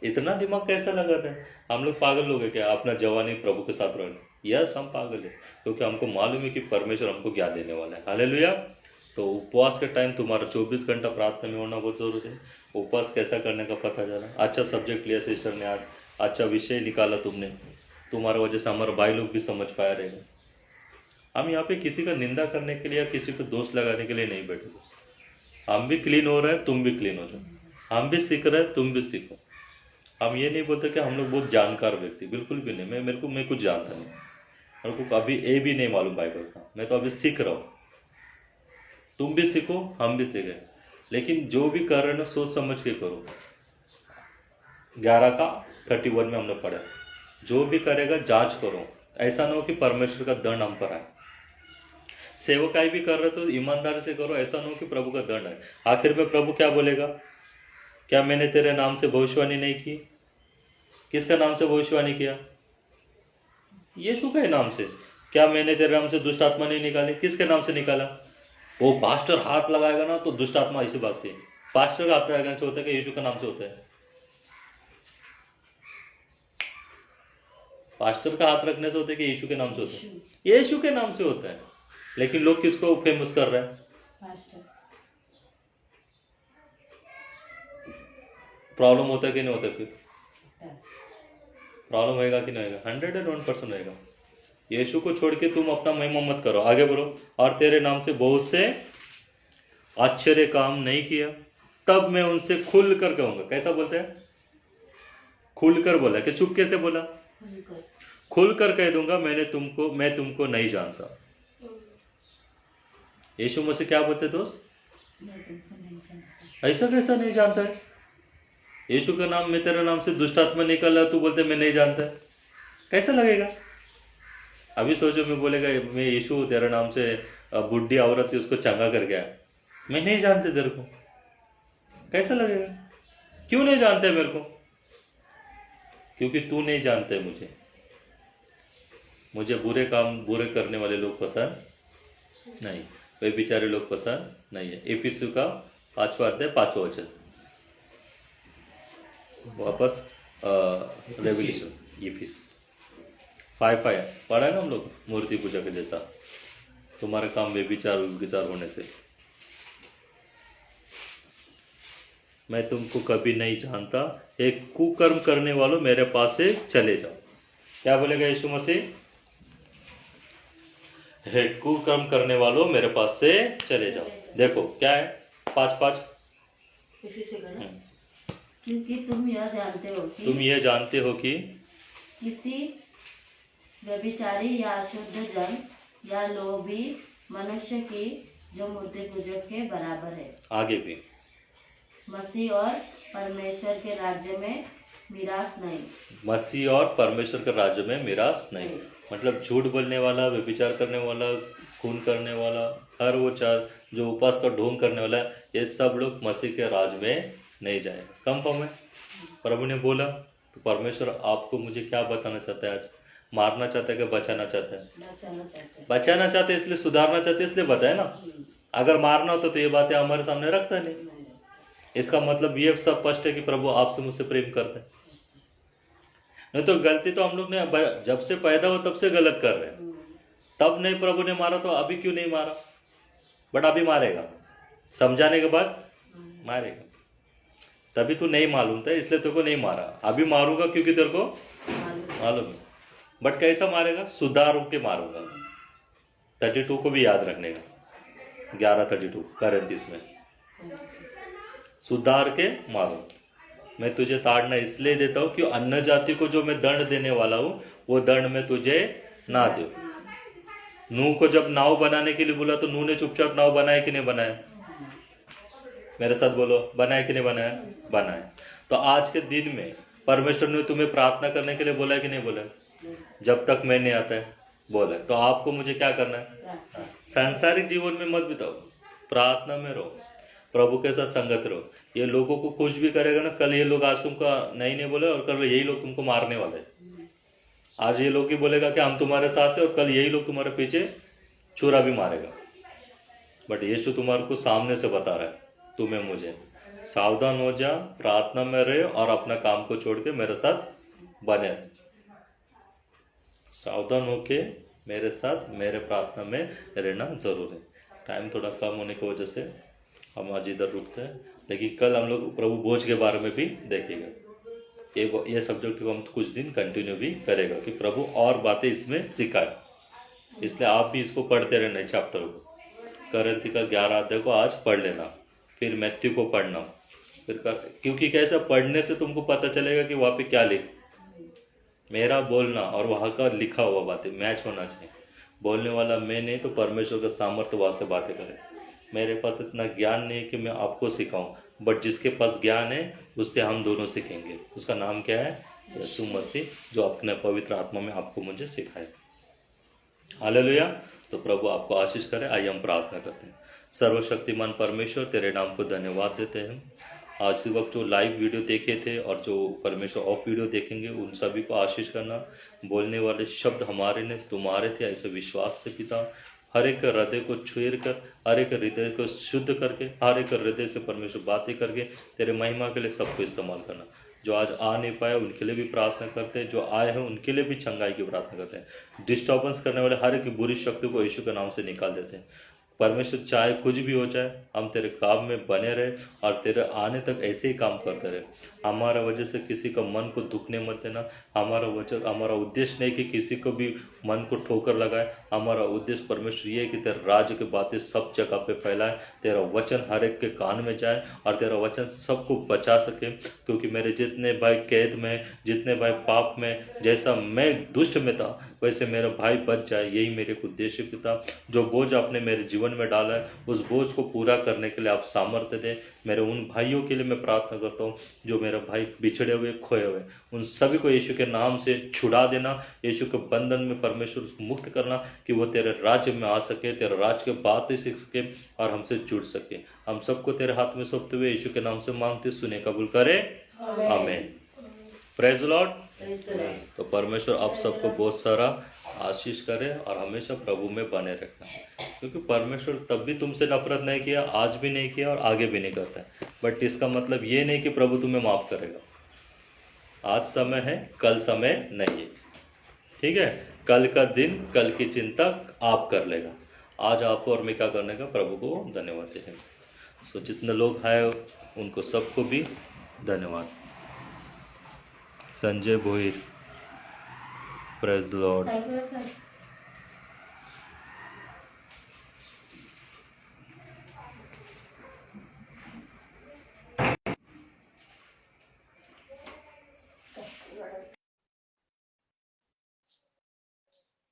इतना दिमाग कैसा लगाता है? हम लोग पागल लोग हैं क्या अपना जवानी प्रभु के साथ रहने? यस, हम पागल है, क्योंकि हमको मालूम है कि परमेश्वर हमको क्या देने वाला है। हालेलुया। तो उपवास के टाइम तुम्हारा 24 घंटा प्रार्थना में होना बहुत जरूरी है। उपवास कैसा करने का पता चला। अच्छा सब्जेक्ट लिया सिस्टर ने आज, अच्छा विषय निकाला तुमने, तुम्हारा वजह से हमारे भाई लोग भी समझ पाया रहेगा। हम यहाँ पे किसी का निंदा करने के लिए या किसी को दोष लगाने के लिए नहीं बैठे। हम भी क्लीन हो रहे हैं, तुम भी क्लीन हो जाओ। हम भी सीख रहे हैं, तुम भी सीखो। हम ये नहीं बोलते कि हम लोग बहुत जानकार व्यक्ति, बिल्कुल भी नहीं। मैं कुछ जानता नहीं, मेरे को अभी ए भी नहीं मालूम बाइबल का। मैं तो अभी सीख रहा हूँ। तुम भी सीखो, हम भी सीखे, लेकिन जो भी कर रहे हैं ना सोच समझ के करो। 11:31 में हमने पढ़ा, जो भी करेगा जांच करो, ऐसा ना हो कि परमेश्वर का दंड हम पर आए। सेवकाई भी कर रहे तो ईमानदारी से करो, ऐसा ना हो कि प्रभु का दंड आए। आखिर में प्रभु क्या बोलेगा? क्या मैंने तेरे नाम से भविष्यवाणी नहीं की? किसका नाम से भविष्यवाणी किया? यीशु के नाम से। क्या मैंने तेरे नाम से दुष्ट आत्मा नहीं निकाली? किसके नाम से निकाला? वो पास्टर हाथ लगाएगा ना तो दुष्ट आत्मा ऐसे भागती है। पास्टर हाथ लगाने से होता है कि यीशु का नाम से होता है? पास्टर का हाथ रखने से होता है कि यीशु के नाम से होता है? यीशु के नाम से होता है। लेकिन लोग किसको फेमस कर रहे हैं? प्रॉब्लम होता है कि नहीं होता? फिर प्रॉब्लम होएगा कि नहीं होएगा? 101% होएगा। यीशु को छोड़ के तुम अपना महिमा मत करो। आगे बढ़ो। और तेरे नाम से बहुत से आश्चर्य काम नहीं किया, तब मैं उनसे खुल कर कहूंगा। कैसा बोलते हैं? खुल कर बोला कि चुपके से बोला? खुल कर कह दूंगा मैं तुमको नहीं जानता। यीशु मसीह क्या बोलते दोस्त? ऐसा कैसा नहीं जानता है? यीशु का नाम, मैं तेरा नाम से दुष्ट आत्मा निकाला, तू बोलते मैं नहीं जानता। कैसा लगेगा? अभी सोचो मैं बोलेगा मैं यीशु तेरे नाम से बुढ़ी औरत थी उसको चंगा कर गया, मैं नहीं जानते तेरे को। कैसा लगेगा? क्यों नहीं जानते मेरे को? क्योंकि तू नहीं जानते मुझे बुरे करने वाले लोग पसंद नहीं, वे बेचारे लोग पसंद नहीं है। इफिसियों का 5वां अध्याय 5वां वचन। वापस रेवल्यूशन इफिस 5:5 पढ़ा है ना हम लोग, मूर्ति पूजा के जैसा तुम्हारे काम में विचार होने से। मैं तुमको कभी नहीं जानता, एक कुकर्म करने वालों मेरे पास से चले जाओ। क्या बोलेगा यीशु मसीह? एक कुकर्म करने वालों मेरे पास से चले जाओ। देखो क्या है 5:5, क्योंकि तुम यह जानते हो कि किसी व्यभिचारी या अशुद्ध जन या लोभी मनुष्य की जो मूर्ति पूजक के बराबर है। आगे भी मसीह और परमेश्वर के राज्य में मिरास नहीं। मसीह और परमेश्वर के राज्य में मिरास नहीं, मतलब झूठ बोलने वाला, व्यभिचार करने वाला, खून करने वाला, हर वो चार जो उपवास का ढोंग करने वाला, ये सब लोग मसीह के राज में नहीं जाए। कंफर्म है? प्रभु ने बोला तो परमेश्वर आपको मुझे क्या बताना चाहता है आज? मारना चाहता है कि बचाना चाहता है? बचाना चाहते, इसलिए सुधारना चाहते, इसलिए बताया ना। अगर मारना होता तो ये बातें हमारे सामने रखता नहीं। इसका मतलब ये सब स्पष्ट है कि प्रभु आपसे मुझसे प्रेम करते हैं। नहीं तो गलती तो हम लोग ने जब से पैदा हो तब से गलत कर रहे हैं। तब नहीं प्रभु ने मारा तो अभी क्यों नहीं मारा? बट अभी मारेगा, समझाने के बाद मारेगा। तभी तू नहीं मालूम था इसलिए तेरे को नहीं मारा, अभी मारूंगा क्योंकि तेरे को मालूम है। बट कैसा मारेगा? सुधार के मारूंगा। 32 को भी याद रखने का, 11:32 कोरिन्थियों में, सुधार के मारो। मैं तुझे ताड़ना इसलिए देता हूं कि अन्य जाति को जो मैं दंड देने वाला हूं वो दंड मैं तुझे ना दे। नूह को जब नाव बनाने के लिए बोला तो नूह ने चुपचाप नाव बनाया कि नहीं बनाया? मेरे साथ बोलो, बनाया कि नहीं बनाया? बनाया। तो आज के दिन में परमेश्वर ने तुम्हें प्रार्थना करने के लिए बोला है कि नहीं बोला? जब तक मैं नहीं आता है बोला। तो आपको मुझे क्या करना है? सांसारिक जीवन में मत बिताओ, प्रार्थना में रहो, प्रभु के साथ संगत रहो। ये लोगों को खुश भी करेगा ना, कल ये लोग आज तुमको नहीं बोले और कल यही लोग तुमको मारने वाले। आज ये लोग ही बोलेगा कि हम तुम्हारे साथ है और कल यही लोग तुम्हारे पीछे छुरा भी मारेगा। बट यीशु तुम्हारे को सामने से बता रहा है, तुम्हें मुझे सावधान हो जा, प्रार्थना में रहे और अपना काम को छोड़ के मेरे साथ बने। सावधान होके मेरे साथ मेरे प्रार्थना में रहना जरूर है। टाइम थोड़ा कम होने की वजह से हम आज इधर रुकते हैं, लेकिन कल हम लोग प्रभु बोझ के बारे में भी देखेंगे। ये सब्जेक्ट को हम कुछ दिन कंटिन्यू भी करेगा कि प्रभु और बातें इसमें सिखाए। इसलिए आप भी इसको पढ़ते रहना चैप्टर को। कोरिन्थियों का 11 अध्याय को आज पढ़ लेना, फिर मैथ्यू को पढ़ना, फिर क्योंकि कैसा पढ़ने से तुमको पता चलेगा कि वहाँ पे क्या लिख। मेरा बोलना और वहाँ का लिखा हुआ बातें मैच होना चाहिए। बोलने वाला मैं नहीं तो परमेश्वर का सामर्थ्य वहाँ से बातें करे। मेरे पास इतना ज्ञान नहीं है कि मैं आपको सिखाऊं, बट जिसके पास ज्ञान है उससे हम दोनों सीखेंगे। उसका नाम क्या है? यीशु मसीह, जो अपने पवित्र आत्मा में आपको मुझे सिखाए। हालेलुया। तो प्रभु आपको आशीष करे। आइए हम प्रार्थना करते हैं। सर्वशक्तिमान परमेश्वर, तेरे नाम को धन्यवाद देते हैं। आज के वक्त जो लाइव वीडियो देखे थे और जो परमेश्वर ऑफ वीडियो देखेंगे उन सभी को आशीष करना। बोलने वाले शब्द हमारे ने तुम्हारे थे, ऐसे विश्वास से पिता हर एक हृदय को छुए कर, हर एक हृदय को शुद्ध करके, हर एक हृदय से परमेश्वर बातें करके तेरे महिमा के लिए सबको इस्तेमाल करना। जो आज आ नहीं पाए उनके लिए भी प्रार्थना करते हैं, जो आए हैं उनके लिए भी चंगाई की प्रार्थना करते हैं। डिस्टर्बेंस करने वाले हर एक बुरी शक्ति को यीशु के नाम से निकाल देते हैं। परमेश्वर चाहे कुछ भी हो जाए, हम तेरे काम में बने रहे और तेरे आने तक ऐसे ही काम करते रहे। हमारा वजह से किसी का मन को दुखने मत देना। हमारा उद्देश्य नहीं कि किसी को भी मन को ठोकर लगाए। हमारा उद्देश्य परमेश्वर ये है कि तेरे राज्य की बातें सब जगह पे फैलाए, तेरा वचन हर एक के कान में जाए और तेरा वचन सबको बचा सके। क्योंकि मेरे जितने भाई कैद में, जितने भाई पाप में, जैसा मैं दुष्ट में था वैसे मेरा भाई बच जाए, यही मेरे उद्देश्य पिता। जो बोझ आपने मेरे जीवन में डाला है उस बोझ को पूरा करने के लिए आप सामर्थ्य दें। मेरे उन भाइयों के लिए मैं प्रार्थना करता हूँ जो मेरा भाई बिछड़े हुए, खोए हुए, उन सभी को यीशु के नाम से छुड़ा देना। यीशु के बंधन में परमेश्वर उसको मुक्त करना कि वो तेरे राज्य में आ सके, तेरे राज्य के बातें सीख सके और हमसे जुड़ सके। हम सबको तेरे हाथ में सौंपते हुए यीशु के नाम से मांगते, सुने कबूल करे। आमीन। Praise the Lord. तो परमेश्वर आप सबको बहुत सारा आशीष करे और हमेशा प्रभु में बने रखना। क्योंकि परमेश्वर तब भी तुमसे नफरत नहीं किया, आज भी नहीं किया और आगे भी नहीं करता है। बट इसका मतलब ये नहीं कि प्रभु तुम्हें माफ करेगा। आज समय है, कल समय नहीं है। ठीक है, कल का दिन, कल की चिंता आप कर लेगा। आज आपको और मैं क्या करने का प्रभु को धन्यवाद देंगे। सो जितने लोग आए उनको सबको भी धन्यवाद। Sanjay Bhoir, praise the Lord.